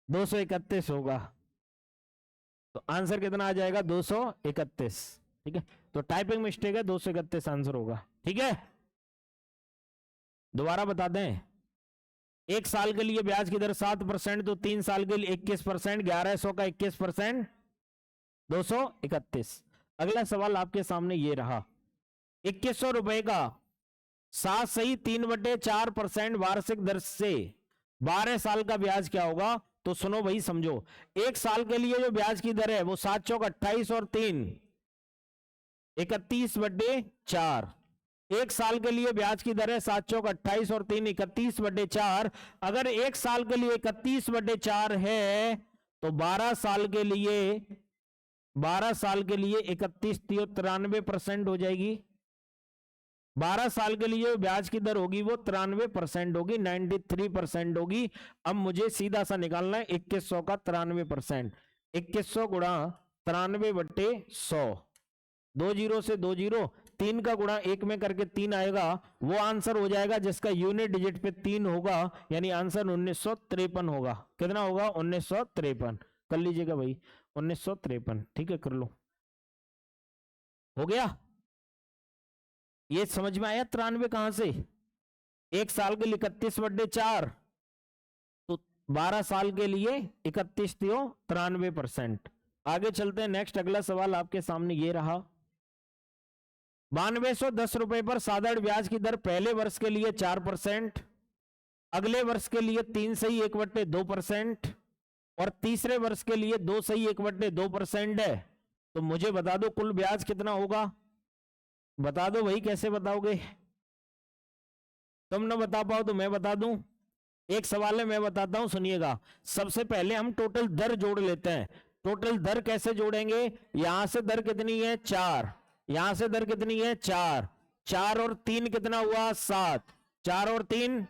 231 होगा, तो आंसर कितना आ जाएगा, 231। ठीक है, तो टाइपिंग मिस्टेक है, 231 आंसर होगा। ठीक है, दोबारा बता दें, 1 साल के लिए ब्याज की दर 7%, तो 3 साल के लिए 21%, 1100 का 21%, 231। अगला सवाल आपके सामने ये रहा, 2100 रुपए का 7 सही 3/4% वार्षिक दर से 12 साल का ब्याज क्या होगा। तो सुनो भाई समझो, 1 साल के लिए जो ब्याज की दर है वो 7 चौक 28 और 3 31/4। 1 साल के लिए ब्याज की दर है 7 चौक 28 और 3 31/4। अगर 1 साल के लिए 31/4 है तो 12 साल के लिए 31 93% हो जाएगी। 12 साल के लिए ब्याज की दर होगी वो 93% होगी, 93% होगी। अब मुझे सीधा सा निकालना है 2100 का 93%। 2100 गुणा 93/100, 2 जीरो से 2 जीरो, 3 का गुणा 1 में करके 3 आएगा, वो आंसर हो जाएगा जिसका यूनिट डिजिट पे 3 होगा, यानी आंसर 1953 होगा। कितना होगा? 1953। कर लीजिएगा भाई, 1953। ठीक है, कर लो। हो गया? ये समझ में आया 93 कहां से? 1 साल के लिए 31/4, तो 12 साल के लिए 31 दियो 93%। आगे चलते हैं, नेक्स्ट अगला सवाल आपके सामने ये रहा। 9210 रुपए पर साधारण ब्याज की दर पहले वर्ष के लिए 4%, अगले वर्ष के लिए 3/1/2% और तीसरे वर्ष के लिए 2/1/2% है। तो मुझे बता दो कुल ब्याज कितना होगा? बता दो भाई, कैसे बताओगे? तुम ना बता पाओ तो मैं बता दूं। एक सवाल है, मैं बताता हूं, सुनिएगा। सबसे पहले हम टोटल दर जोड़ लेते हैं। टोटल दर कैसे जोड़ेंगे? यहां से दर कितनी है? 4, यहां से दर कितनी है? 4, 4 और 3 कितना हुआ? 7, 4 और 3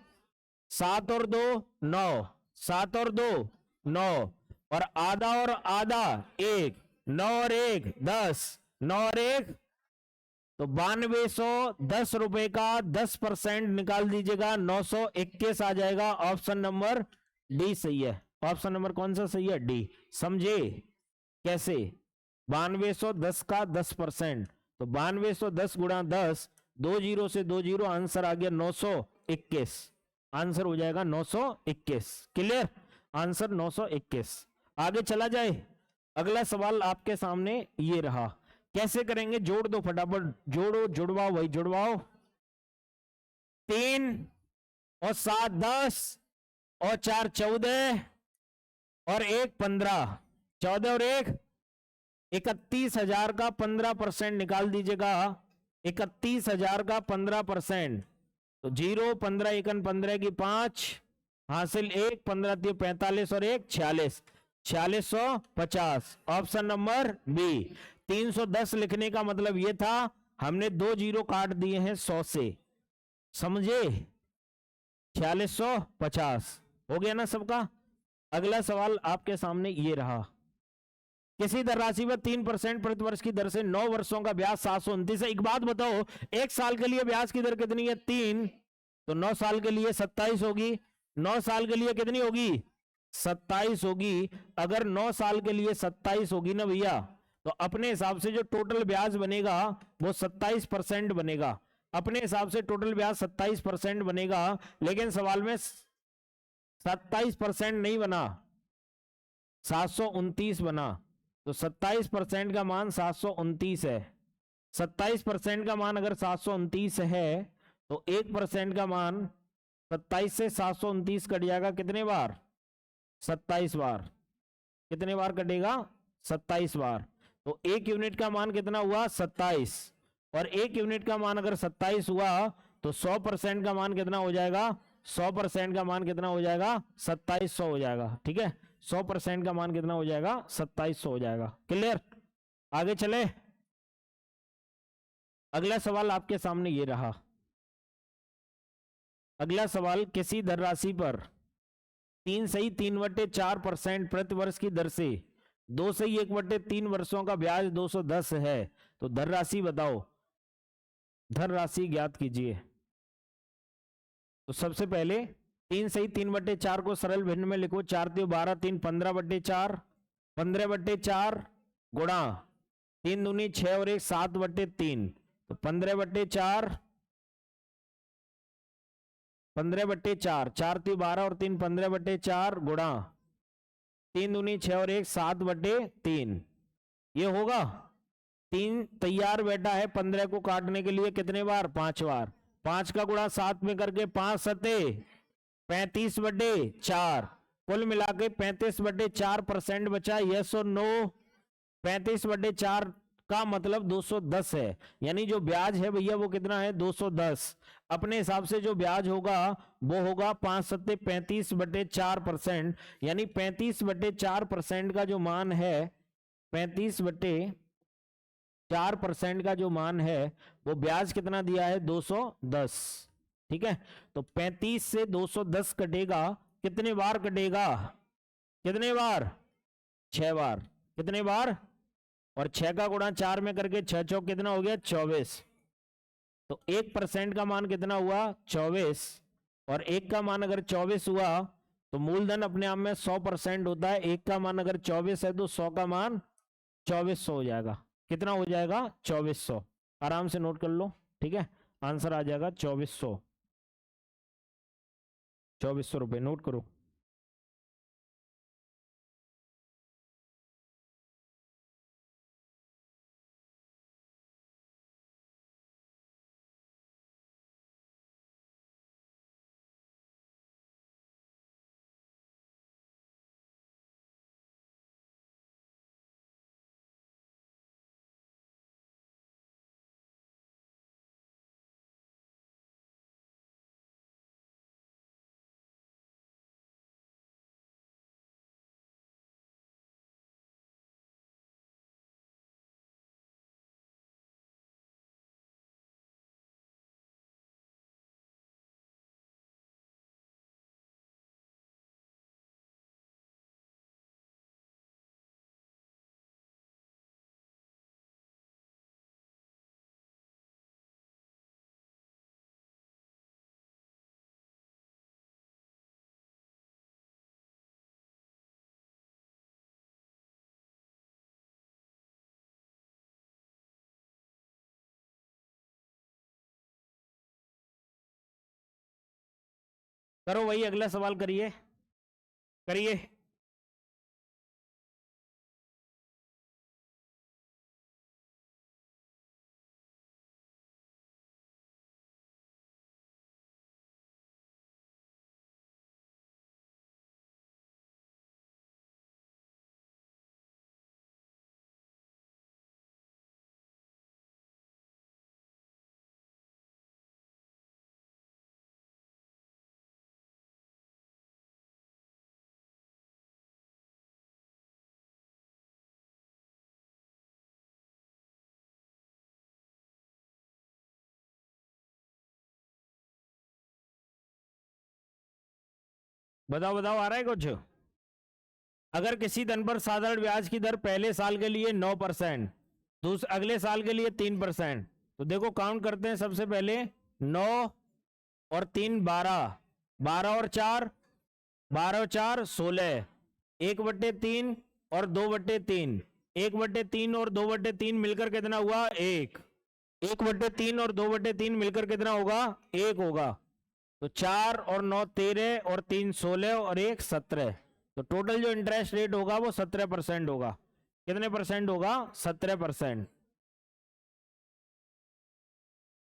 7 और 2 9, 7 और 2 9, और आधा और आधा 1, 9 और 1 10, 9 और 1, तो 9210 रुपए का 10% निकाल दीजिएगा, 921 आ जाएगा। ऑप्शन नंबर डी सही है। ऑप्शन नंबर कौन सा सही है? डी। समझे कैसे? 9210 का 10%, तो 9210 गुणा 10, 2 जीरो से 2 जीरो, आंसर आ गया 921। आंसर हो जाएगा 921। क्लियर? आंसर 921। आगे चला जाए, अगला सवाल आपके सामने ये रहा। कैसे करेंगे? जोड़ दो फटाफट, जोड़ो, जुड़वाओ भाई, जुड़वाओ। 3 और 7 10 और 4 14 और 1 15, 14 और 1 31,000 का 15% निकाल दीजिएगा। 31,000 का 15%, तो 0 15 1 15 की 5 हासिल 1 15 3 45 और 1 46, 4650। Option number B. 310 लिखने का मतलब ये था, हमने 2 जीरो काट दिए हैं 100 से। समझे? 4650 हो गया ना सबका? अगला सवाल आपके सामने ये रहा। किसी धनराशि पर 3% प्रति वर्ष की दर से 9 वर्षों का ब्याज 729 है। एक बात बताओ, 1 साल के लिए ब्याज की दर कितनी है? 3, तो 9 साल के लिए 27 होगी। 9 साल के लिए कितनी होगी? 27 होगी। अगर 9 साल के लिए 27 होगी ना भैया, तो अपने हिसाब से जो टोटल ब्याज बनेगा वो 27% बनेगा। अपने हिसाब से टोटल ब्याज 27% बनेगा, लेकिन सवाल में 27% नहीं बना, 729 बना। तो 27% का मान 729 है। 27% का मान अगर 729 है, तो 1% का मान 27 से 729 कट जाएगा कितने बार? 27 बार। कितने बार कटेगा? 27 बार। तो 1 यूनिट का मान कितना हुआ? 27, और 1 यूनिट का मान अगर 27 हुआ, तो 100% का मान कितना हो जाएगा? 100% का मान कितना हो जाएगा? 2700 हो जाएगा। ठीक है, 100% का मान कितना हो जाएगा? 2700 हो जाएगा। क्लियर? आगे चले, अगला सवाल आपके सामने ये रहा। अगला सवाल, किसी धनराशि पर 3/3/4% प्रति वर्ष की दर से 2/1/3 वर्षों का ब्याज 210 है। तो धनराशि बताओ, धनराशि ज्ञात कीजिए। तो सबसे पहले 3/3/4 को सरल भिन्न में लिखो। 4 3 12 3 15/4, 15/4 गुणा 3 दूनी 6 और 1 7/3, तो 15/4, 15/4, 4 3 12 और 3 15/4 गुणा 3 दूनी 6 और 1 7/3, ये होगा। 3 तैयार बैठा है 15 को काटने के लिए, कितने बार? 5 बार। 5 का गुणा 7 में करके 5 सते 35/4, कुल मिला के 35/4% बचा। यस और नो? 35/4 का मतलब 210 है, यानी जो ब्याज है भैया वो कितना है? 210। अपने हिसाब से जो ब्याज होगा वो होगा 5 सत्ते 35/4%, यानी 35/4% का जो मान है, 35/4% का जो मान है, वो ब्याज कितना दिया है? 210। ठीक है, तो 35 से 210 कटेगा, कितने बार कटेगा? कितने बार? 6 बार। कितने बार? और 6 का गुणा 4 में करके 6 चौक कितना हो गया 24। तो 1% का मान कितना हुआ 24, और 1 का मान अगर 24 हुआ तो मूलधन अपने आप में 100% होता है। 1 का मान अगर 24 है तो 100 का मान 2400 हो जाएगा। कितना हो जाएगा 2400। आराम से नोट कर लो, ठीक है। आंसर आ जाएगा 2400, 2400 रुपए नोट करो। करो वही अगला सवाल करिए, करिए। बताओ बताओ, आ रहा है कुछ? अगर किसी धन पर साधारण ब्याज की दर पहले साल के लिए 9%, अगले साल के लिए 3%, तो देखो काउंट करते हैं। सबसे पहले 9 और 3 12, 12 और 4, 12 और 4 16, 1/3 और 2/3, 1/3 और 2/3 मिलकर कितना हुआ 1, 1/3 और 2/3 मिलकर कितना होगा 1 होगा। तो 4 और 9 13 और 3 16 और 1 17, तो टोटल जो इंटरेस्ट रेट होगा वो 17% होगा। कितने परसेंट होगा 17%।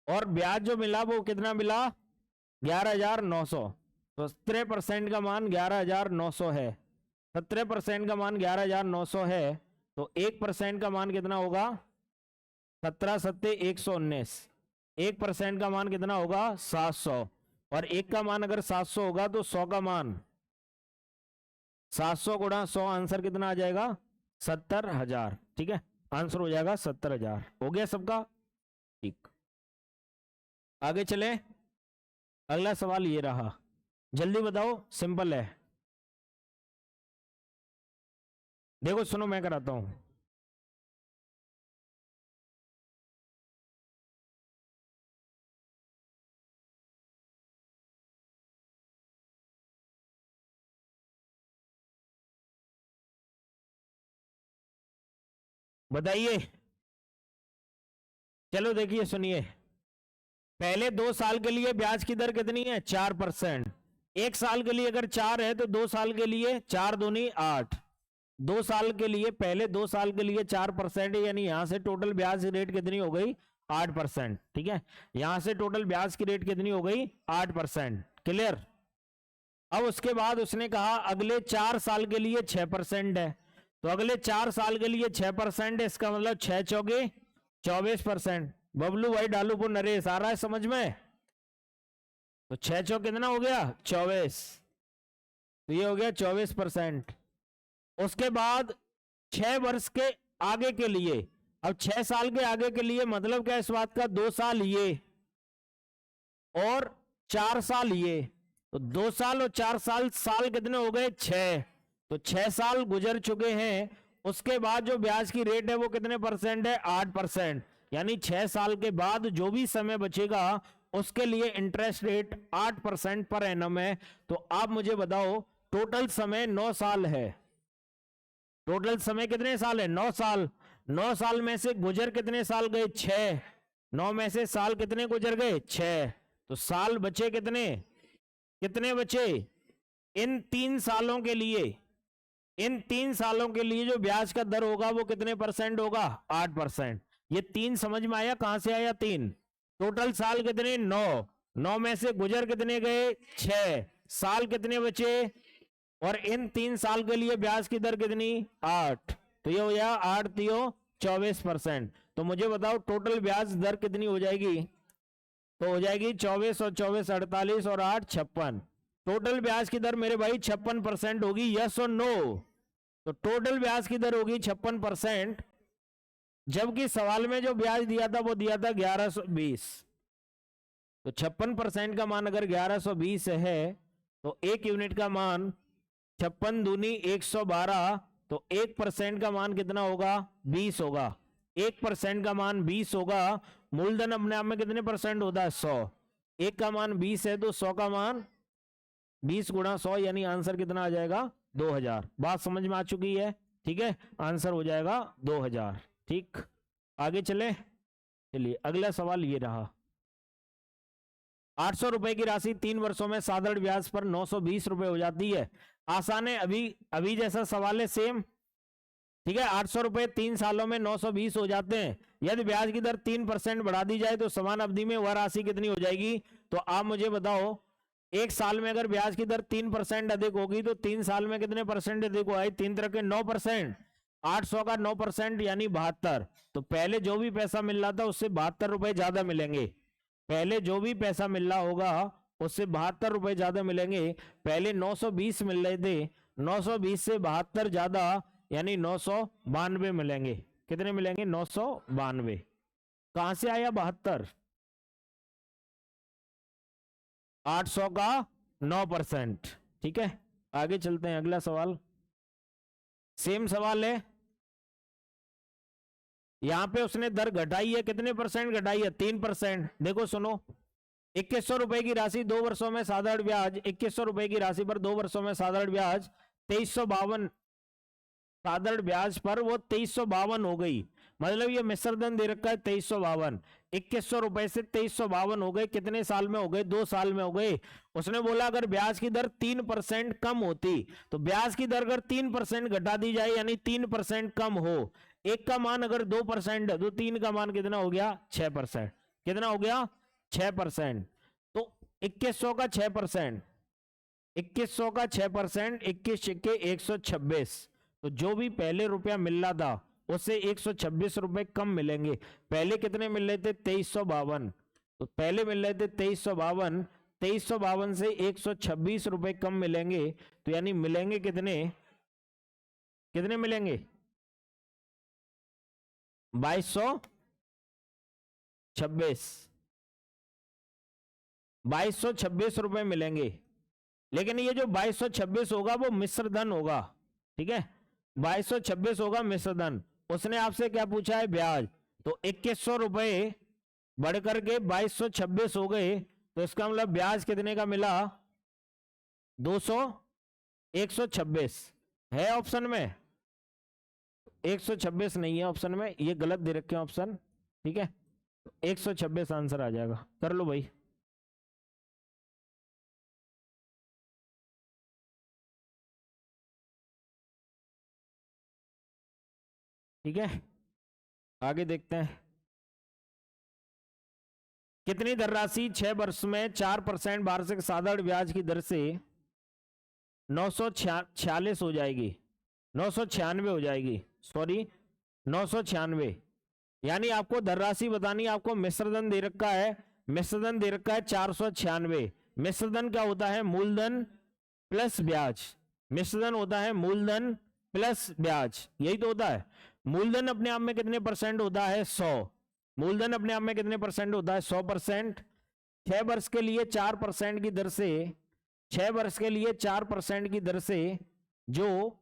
और ब्याज जो मिला वो कितना मिला 11,900, तो 17% का मान 11,900 है। 17% का मान 11,900 है, तो 1% का मान कितना होगा 17 सत्ते 119, 1% का मान कितना होगा 700, और 1 का मान अगर 700 होगा तो 100 का मान 700 गुणा 100, आंसर कितना आ जाएगा 70,000। ठीक है, आंसर हो जाएगा 70,000। हो गया सबका? ठीक, आगे चले। अगला सवाल ये रहा, जल्दी बताओ, सिंपल है। देखो सुनो, मैं कराता हूं। बताइए, चलो देखिए सुनिए। पहले 2 साल के लिए ब्याज की दर कितनी है 4%। 1 साल के लिए अगर 4 है तो 2 साल के लिए 4 दूनी 8। 2 साल के लिए, पहले 2 साल के लिए 4% है, यानी यहां से टोटल ब्याज रेट कितनी हो गई 8%। ठीक है, यहां से टोटल ब्याज की रेट कितनी हो गई 8%। क्लियर? अब उसके बाद उसने कहा अगले 4 साल के लिए 6% है, तो अगले 4 साल के लिए 6% है, इसका मतलब 6 चौके 24%। बबलू भाई डालूपुर नरेश आ रहा है समझ में? तो 6 चौक कितना हो गया 24, तो ये हो गया 24%। उसके बाद 6 वर्ष के आगे के लिए, अब 6 साल के आगे के लिए मतलब क्या इस बात का 2 साल ये और 4 साल ये, तो 2 साल और 4 साल, साल कितने हो गए 6, तो 6 साल गुजर चुके हैं उसके बाद जो ब्याज की रेट है वो कितने परसेंट है? 8%। यानी 6 साल के बाद जो भी समय बचेगा उसके लिए इंटरेस्ट रेट 8% पर एनम है। तो आप मुझे बताओ टोटल समय 9 साल है। टोटल समय कितने साल है? 9 साल। 9 साल में से गुजर कितने साल गए? 6। 9 में से साल कितने गुजर गए? 6। तो साल बचे कितने? कितने बचे? इन 3 सालों के लिए, इन 3 सालों के लिए जो ब्याज का दर होगा वो कितने परसेंट होगा? 8%। ये 3 समझ में आया? कहां से आया 3? टोटल साल कितने? 9। 9 में से गुजर कितने गए? 6। साल कितने बचे? और इन 3 साल के लिए ब्याज की दर कितनी? 8। तो ये हो गया 8 3 24%। तो मुझे बताओ टोटल ब्याज दर कितनी हो जाएगी? तो हो जाएगी 24 और 24 48 और 8 56। टोटल ब्याज की दर मेरे भाई 56% होगी। यस और नो? तो टोटल ब्याज की दर होगी 56%, जबकि सवाल में जो ब्याज दिया था वो दिया था 1120। तो 56% का मान अगर 1120 है तो 1 यूनिट का मान 56 दूनी 112। तो 1% का मान कितना होगा? 20 होगा। 1% का मान 20 होगा। मूलधन अपने आप में कितने परसेंट होता है? 100। 1 का मान 20 है तो 100 का मान 20 गुणा 100, यानी आंसर कितना आ जाएगा? 2000। बात समझ में आ चुकी है? ठीक है, आंसर हो जाएगा 2000। ठीक, आगे चले। चलिए अगला सवाल ये रहा। 800 रुपए की राशि 3 वर्षों में साधारण ब्याज पर 920 रुपए हो जाती है। आसान है, अभी जैसा सवाल है सेम। ठीक है, 800 रुपए 3 सालों में 920 हो जाते हैं। यदि ब्याज की दर 3% बढ़ा दी जाए तो समान अवधि में वह राशि कितनी हो जाएगी? तो आप मुझे बताओ, एक साल में अगर ब्याज की दर 3% अधिक होगी तो 3 साल में कितने परसेंट अधिक होगा? 3 तरह के 9%। 800 का 9% यानी 72। तो पहले जो भी पैसा मिल रहा था उससे 72 रुपए ज्यादा मिलेंगे। पहले जो भी पैसा मिल रहा होगा उससे 72 रुपए ज्यादा मिलेंगे। पहले 920 मिल रहे थे, 920 से 72 ज्यादा यानी 992 मिलेंगे। कितने मिलेंगे? 992। कहां से आया 72? 800 का 9%। ठीक है, आगे चलते हैं। अगला सवाल सेम सवाल है। यहां पे उसने दर घटाई है, कितने परसेंट घटाई है? 3%। देखो सुनो, 2100 रुपए की राशि 2 वर्षों में साधारण ब्याज, 2100 रुपए की राशि पर 2 वर्षों में साधारण ब्याज 2352, साधारण ब्याज पर वो 2352 हो गई। मतलब ये मिश्र धन दे रखा है 2352। 2100 रुपए से 2352 हो गए। कितने साल में हो गए? 2 साल में हो गए। उसने बोला अगर ब्याज की दर 3% कम होती, तो ब्याज की दर अगर 3% घटा दी जाए यानी 3% कम हो, एक का मान अगर 2% है तो 3 का मान कितना हो गया? 6%। कितना हो गया? 6%। तो 2100 का 6%, 2100 का 6%, 21 छिक्के 126। तो जो भी पहले रुपया मिल रहा था उससे 126 रुपए कम मिलेंगे। पहले कितने मिल रहे थे? 2352। तो पहले मिल रहे थे 2352, 2352 से 126 रुपए कम मिलेंगे। तो यानी मिलेंगे कितने? कितने मिलेंगे? 2226। 2226 रुपए मिलेंगे। लेकिन ये जो 2226 होगा वो मिश्र धन होगा। ठीक है, 2226 होगा मिश्र धन। उसने आपसे क्या पूछा है? ब्याज। तो 2100 रुपए बढ़कर के 2226 हो गए। तो इसका मतलब ब्याज कितने का मिला? 126 है ऑप्शन में? 126 नहीं है ऑप्शन में, ये गलत दे रखे हैं ऑप्शन। ठीक है, 126 आंसर आ जाएगा। कर लो भाई। ठीक है, आगे देखते हैं। कितनी धनराशि 6 वर्ष में 4% वार्षिक साधारण ब्याज की दर से 946 हो जाएगी, 996 हो जाएगी, सॉरी 996। यानी आपको धनराशि बतानी, आपको मिश्रधन दे रखा है, मिश्रधन दे रखा है 496। मिश्रधन क्या होता है? मूलधन प्लस ब्याज। मिश्रधन होता है मूलधन प्लस ब्याज, यही तो होता है। मूलधन अपने आप में कितने परसेंट होता है? 100। मूलधन अपने आप में कितने परसेंट होता है? 100%। 6 वर्ष के लिए 4% की दर से, 6 वर्ष के लिए 4% की दर से जो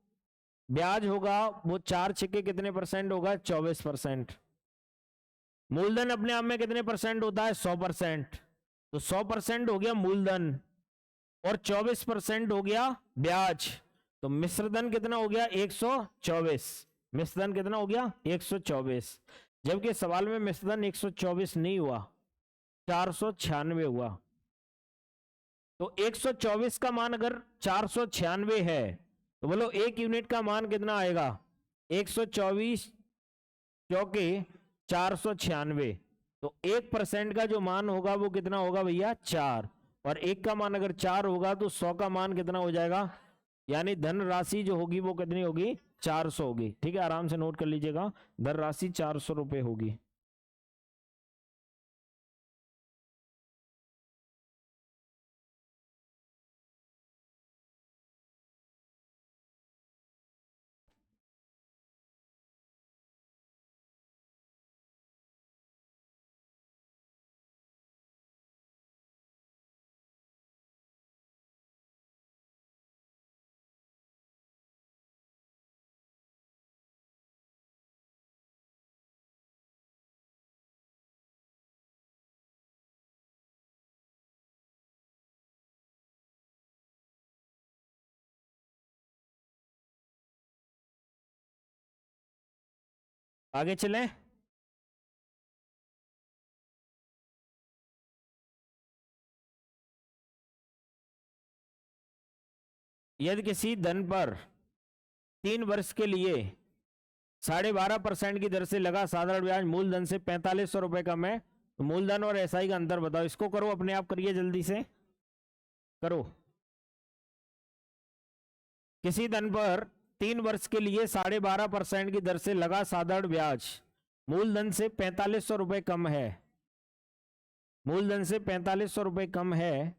ब्याज होगा वो 4 छक्के कितने परसेंट होगा, 24%। मूलधन अपने आप में कितने परसेंट होता है, 100%। तो 100% हो गया मूलधन और 24% हो गया ब्याज। तो मिश्रधन कितना हो गया, 124। मिश्रधन कितना हो गया, 124। जबकि सवाल में मिश्रधन 124 नहीं हुआ, 496 हुआ। तो 124 का मान अगर 496 है तो बोलो 1 यूनिट का मान कितना आएगा, 124 चौके 496। तो 1% का जो मान होगा वो कितना होगा भैया, 4। और 1 का मान अगर 4 होगा तो 100 का मान कितना हो जाएगा, यानी धन राशि जो होगी वो कितनी होगी, 400 होगी। ठीक है, आराम से नोट कर लीजिएगा, धन राशि 400 रुपए होगी। आगे चलें। यदि किसी धन पर 3 वर्ष के लिए 12.5% की दर से लगा साधारण ब्याज मूलधन से 4500 रुपए कम है, तो मूलधन और एसआई का अंतर बताओ। इसको करो, अपने आप करिए, जल्दी से करो। किसी धन पर 3 वर्ष के लिए 12.5% की दर से लगा साधारण ब्याज मूलधन से 4500 रुपए कम है, मूलधन से 4500 रुपए कम है,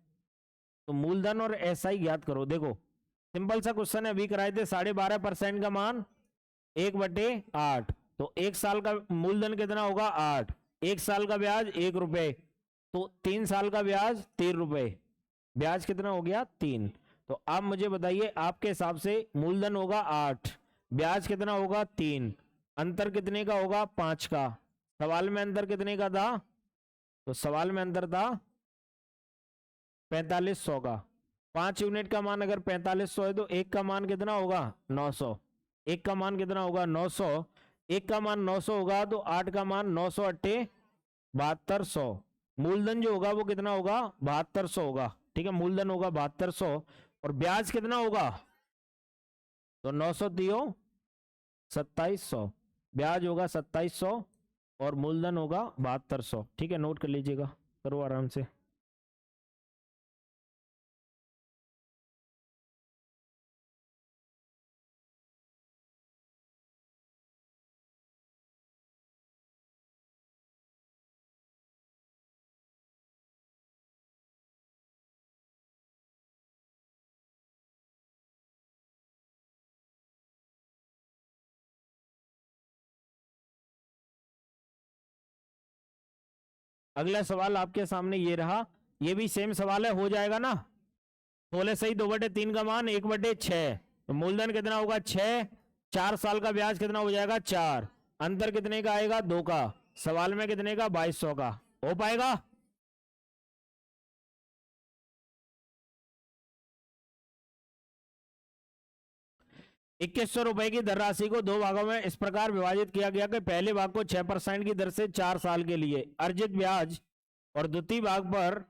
तो मूलधन और एसआई ज्ञात करो। देखो सिंपल सा क्वेश्चन है, अभी कराए थे। 12.5% का मान 1/8, तो 1 साल का मूलधन कितना होगा, 8। 1 साल का ब्याज 1 रुपए, तो 3 साल का ब्याज 3 रुपए, ब्याज कितना हो गया, 3। तो आप मुझे बताइए, आपके हिसाब से मूलधन होगा 8, ब्याज कितना होगा, 3, अंतर कितने का होगा, 5 का। सवाल में अंतर कितने का था, तो सवाल में अंतर था 4500 का। 5 यूनिट का मान अगर 4500 है तो 1 का मान कितना होगा, 900। 1 का मान कितना होगा, 900। 1 का मान 900 होगा तो 8 का मान 900 अट्टे 7200। मूलधन जो होगा वो कितना होगा, 7200 होगा। ठीक है, मूलधन होगा 7200 और ब्याज कितना होगा, तो 900 दियो 2700, ब्याज होगा 2700 और मूलधन होगा 7200। ठीक है, नोट कर लीजिएगा, करो आराम से। अगला सवाल आपके सामने ये रहा, ये भी सेम सवाल है, हो जाएगा ना। 16 सही 2/3 का मान 1/6, तो मूलधन कितना होगा, 6। 4 साल का ब्याज कितना हो जाएगा, 4। अंतर कितने का आएगा, 2 का। सवाल में कितने का, 2200 का। हो पाएगा। ₹2100 की धनराशि को 2 भागों में इस प्रकार विभाजित किया गया कि पहले भाग को 6% की दर से 4 साल के लिए अर्जित ब्याज और द्वितीय भाग पर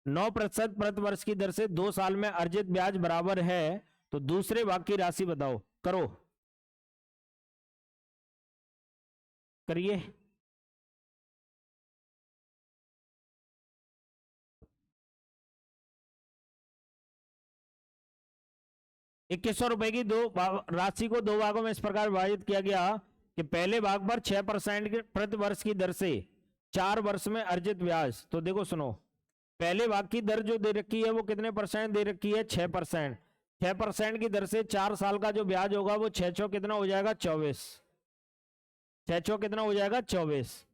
9% प्रति वर्ष की दर से 2 साल में अर्जित ब्याज बराबर है, तो दूसरे भाग की राशि बताओ। करो, करिए। 2100 की राशि को 2 भागों में इस प्रकार विभाजित किया गया कि पहले भाग पर 6% प्रति वर्ष की दर से 4 वर्ष में अर्जित ब्याज। तो देखो सुनो, पहले भाग की दर जो दे रखी है वो कितने परसेंट दे रखी है, 6%। 6% की दर से 4 साल का जो ब्याज होगा वो 6 कितना हो जाएगा, 24। 6 कितना हो जाएगा, 24।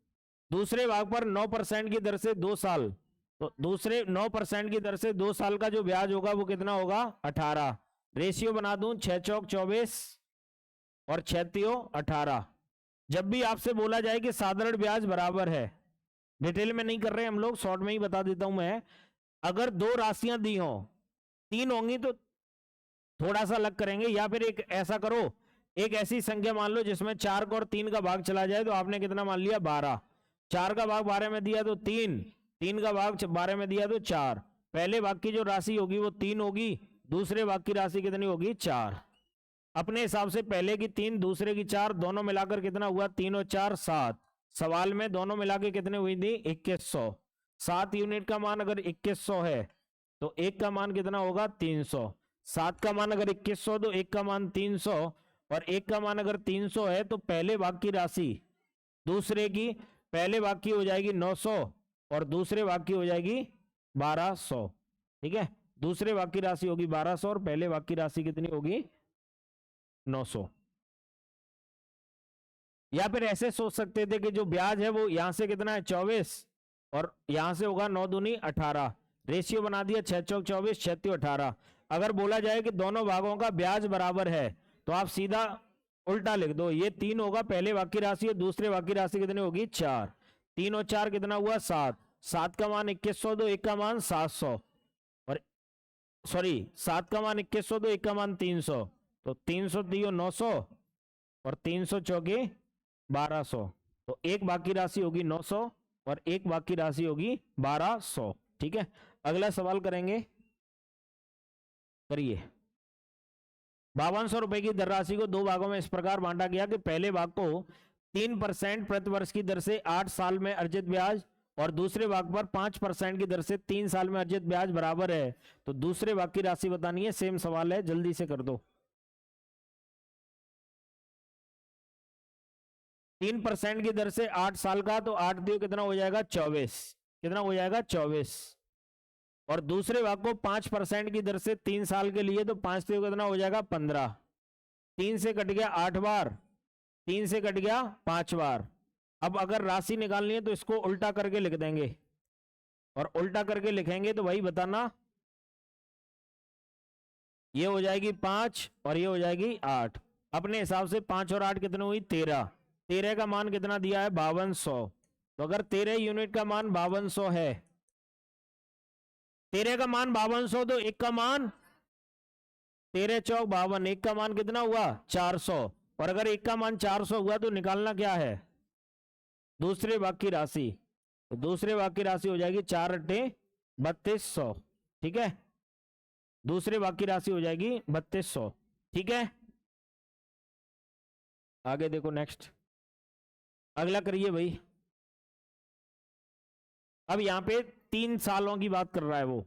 दूसरे भाग पर 9% की दर से 2 साल, तो दूसरे 9% की दर से 2 साल का जो ब्याज होगा वो कितना होगा, 18। रेशियो बना दूं, 6 चौक 24, और 6 18। जब भी आपसे बोला जाए कि साधारण ब्याज बराबर है, डिटेल में नहीं कर रहे हम लोग, शॉर्ट में ही बता देता हूं मैं। अगर दो राशियां दी हो, तीन होंगी तो थोड़ा सा अलग करेंगे, या फिर एक ऐसा करो, एक ऐसी संख्या मान लो जिसमें 4 का और 3 का भाग चला जाए, तो आपने कितना मान लिया 12। 4 का भाग 12 में दिया तो 3, 3 का भाग 12 में दिया तो 4। पहले भाग की जो राशि होगी वो 3 होगी, दूसरे भाग की राशि कितनी होगी 4। अपने हिसाब से पहले की 3 दूसरे की 4, दोनों मिलाकर कितना हुआ 3 और 4 7। सवाल में दोनों मिला के कितने हुई थी 2100। 7 यूनिट का मान अगर 2100 है तो एक का मान कितना होगा 300। 7 का मान अगर 2100 तो एक का मान 300, और एक का मान अगर 300 है तो पहले भाग की राशि दूसरे की, पहले भाग की हो जाएगी 900 और दूसरे भाग की हो जाएगी 1200। ठीक है, दूसरे भाग की राशि होगी 1200 और पहले भाग की राशि कितनी होगी 900। या फिर ऐसे सोच सकते थे कि जो ब्याज है वो यहां से कितना है 24 और यहां से होगा 9 दूनी 18। रेशियो बना दिया 6 चौक 24 6 त्रिक 18। अगर बोला जाए कि दोनों भागों का ब्याज बराबर है तो आप सीधा उल्टा लिख दो, ये 3 होगा पहले भाग की राशि है, दूसरे भाग की राशि कितनी होगी 4। 3 और 4 कितना हुआ 7। 7 का मान 2100 तो एक का मान 700, और सॉरी 7 का मान 2100 तो एक का मान 300, तो 300 दियो 900 और 300 चौके 1200, तो एक बाकी राशि होगी 900 और एक बाकी राशि होगी 1200। ठीक है, अगला सवाल करेंगे, करिए। 5200 रुपए की धनराशि को दो भागों में इस प्रकार बांटा गया कि पहले भाग को 3% प्रति वर्ष की दर से 8 साल में अर्जित ब्याज और दूसरे भाग पर 5% की दर से 3 साल में अर्जित ब्याज बराबर है, तो दूसरे भाग की राशि बतानी है। सेम सवाल है, जल्दी से कर दो। 3% की दर से 8 साल का, तो 8 दियो कितना हो जाएगा 24, कितना हो जाएगा 24। और दूसरे भाग को 5% की दर से 3 साल के लिए, तो 5 दियो कितना हो जाएगा 15। 3 से कट गया 8 बार, 3 से कट गया 5 बार। अब अगर राशि निकालनी है तो इसको उल्टा करके लिख देंगे, और उल्टा करके लिखेंगे तो वही बताना, ये हो जाएगी 5 और ये हो जाएगी 8। अपने हिसाब से 5 और 8 कितने हुई 13। 13 का मान कितना दिया है 5200, तो अगर 13 यूनिट का मान 5200 है, 13 का मान 5200 तो एक का मान 13 चौक 52, एक का मान कितना हुआ 400, और अगर एक का मान 400 हुआ तो निकालना क्या है दूसरे भाग की राशि, तो दूसरे भाग की राशि हो जाएगी 4 अट्ठे 3200। ठीक है, दूसरे भाग की राशि हो जाएगी 3200। ठीक है, आगे देखो नेक्स्ट, अगला करिए भाई। अब यहां पे 3 सालों की बात कर रहा है वो,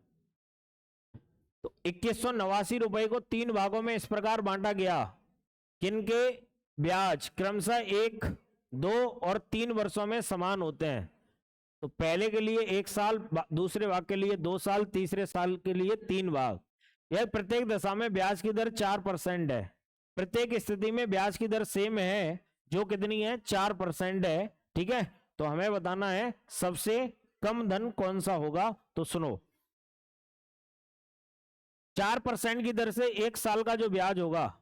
तो 2189 रुपए को 3 भागों में इस प्रकार बांटा गया, किनके ब्याज क्रमशः 1 2 और 3 वर्षों में समान होते हैं। तो पहले के लिए 1 साल, दूसरे भाग के लिए 2 साल, तीसरे साल के लिए 3 भाग। यह प्रत्येक दशा में ब्याज की दर 4% है। प्रत्येक स्थिति में ब्याज की दर सेम है, जो कितनी है 4% है। ठीक है, तो हमें बताना है सबसे कम धन कौन सा होगा। तो सुनो, 4% की दर से 1 साल का जो ब्याज होगा,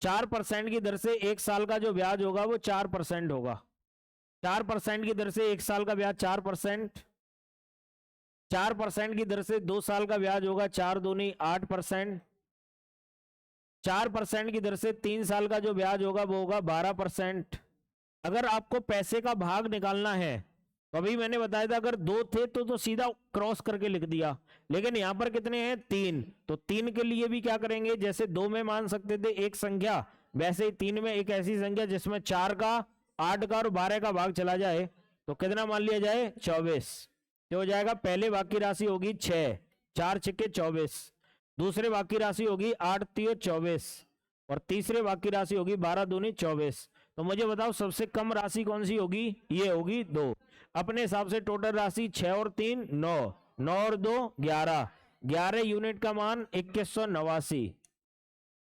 4% की दर से 1 साल का जो ब्याज होगा वो 4% होगा। 4% की दर से 1 साल का ब्याज 4%, 4% की दर से 2 साल का ब्याज होगा 4 दूनी 8%, 4% की दर से 3 साल का जो ब्याज होगा वो होगा 12%। अगर आपको पैसे का भाग निकालना है, तो अभी मैंने बताया था अगर 2 थे तो सीधा क्रॉस करके लिख दिया, लेकिन यहां पर कितने हैं 3, तो 3 के लिए भी क्या करेंगे, जैसे 2 में मान सकते थे एक संख्या, वैसे ही 3 में एक ऐसी संख्या जिसमें 4 का 8 का और 12 का भाग चला जाए, तो कितना मान लिया जाए 24। तो हो जाएगा पहले भाग की राशि होगी 6, 4 छिक्के 24, दूसरे भाग की राशि होगी 8 तियो 24, और तीसरे भाग की राशि होगी 12 दूनी 24। तो मुझे बताओ सबसे कम राशि कौन सी होगी, ये होगी 2। अपने हिसाब से टोटल राशि 6 और 3 9, 9 और 2 11, 11 यूनिट का मान 2189।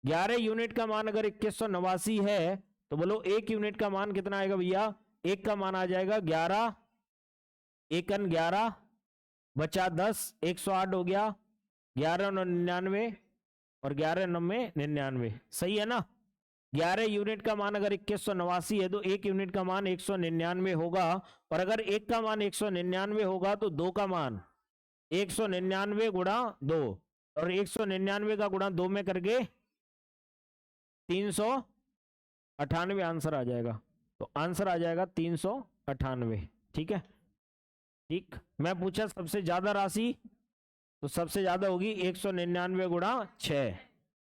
11 यूनिट का मान अगर 2189 है तो बोलो 1 यूनिट का मान कितना आएगा भैया, एक का मान आ जाएगा 11, 1 11 बचा 10, 108 हो गया, 11 99 और 11 99 99। सही है ना। 11 यूनिट का मान अगर 2189 है तो 1 यूनिट का मान 199 होगा, और अगर 1 का मान 199 होगा तो 2 का मान 199 गुणा 2, और 199 का गुणा 2 में करके 398 आंसर आ जाएगा। तो आंसर आ जाएगा 398। ठीक है, ठीक। मैं पूछा सबसे ज्यादा राशि, तो सबसे ज्यादा होगी 199 गुणा 6।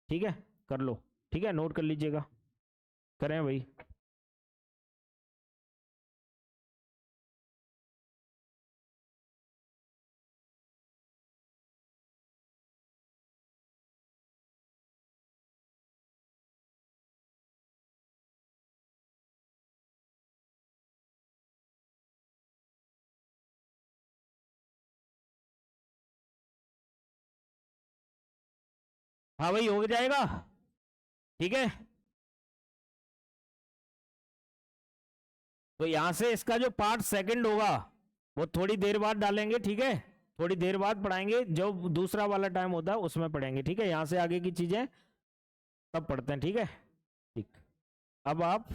ठीक है, कर लो। ठीक है, नोट कर लीजिएगा, करें भाई। हाँ भाई, हो जाएगा। ठीक है, तो यहां से इसका जो पार्ट सेकंड होगा वो थोड़ी देर बाद डालेंगे। ठीक है, थोड़ी देर बाद पढ़ाएंगे, जो दूसरा वाला टाइम होता है उसमें पढ़ेंगे। ठीक है, यहां से आगे की चीजें तब पढ़ते हैं। ठीक है, ठीक। अब आप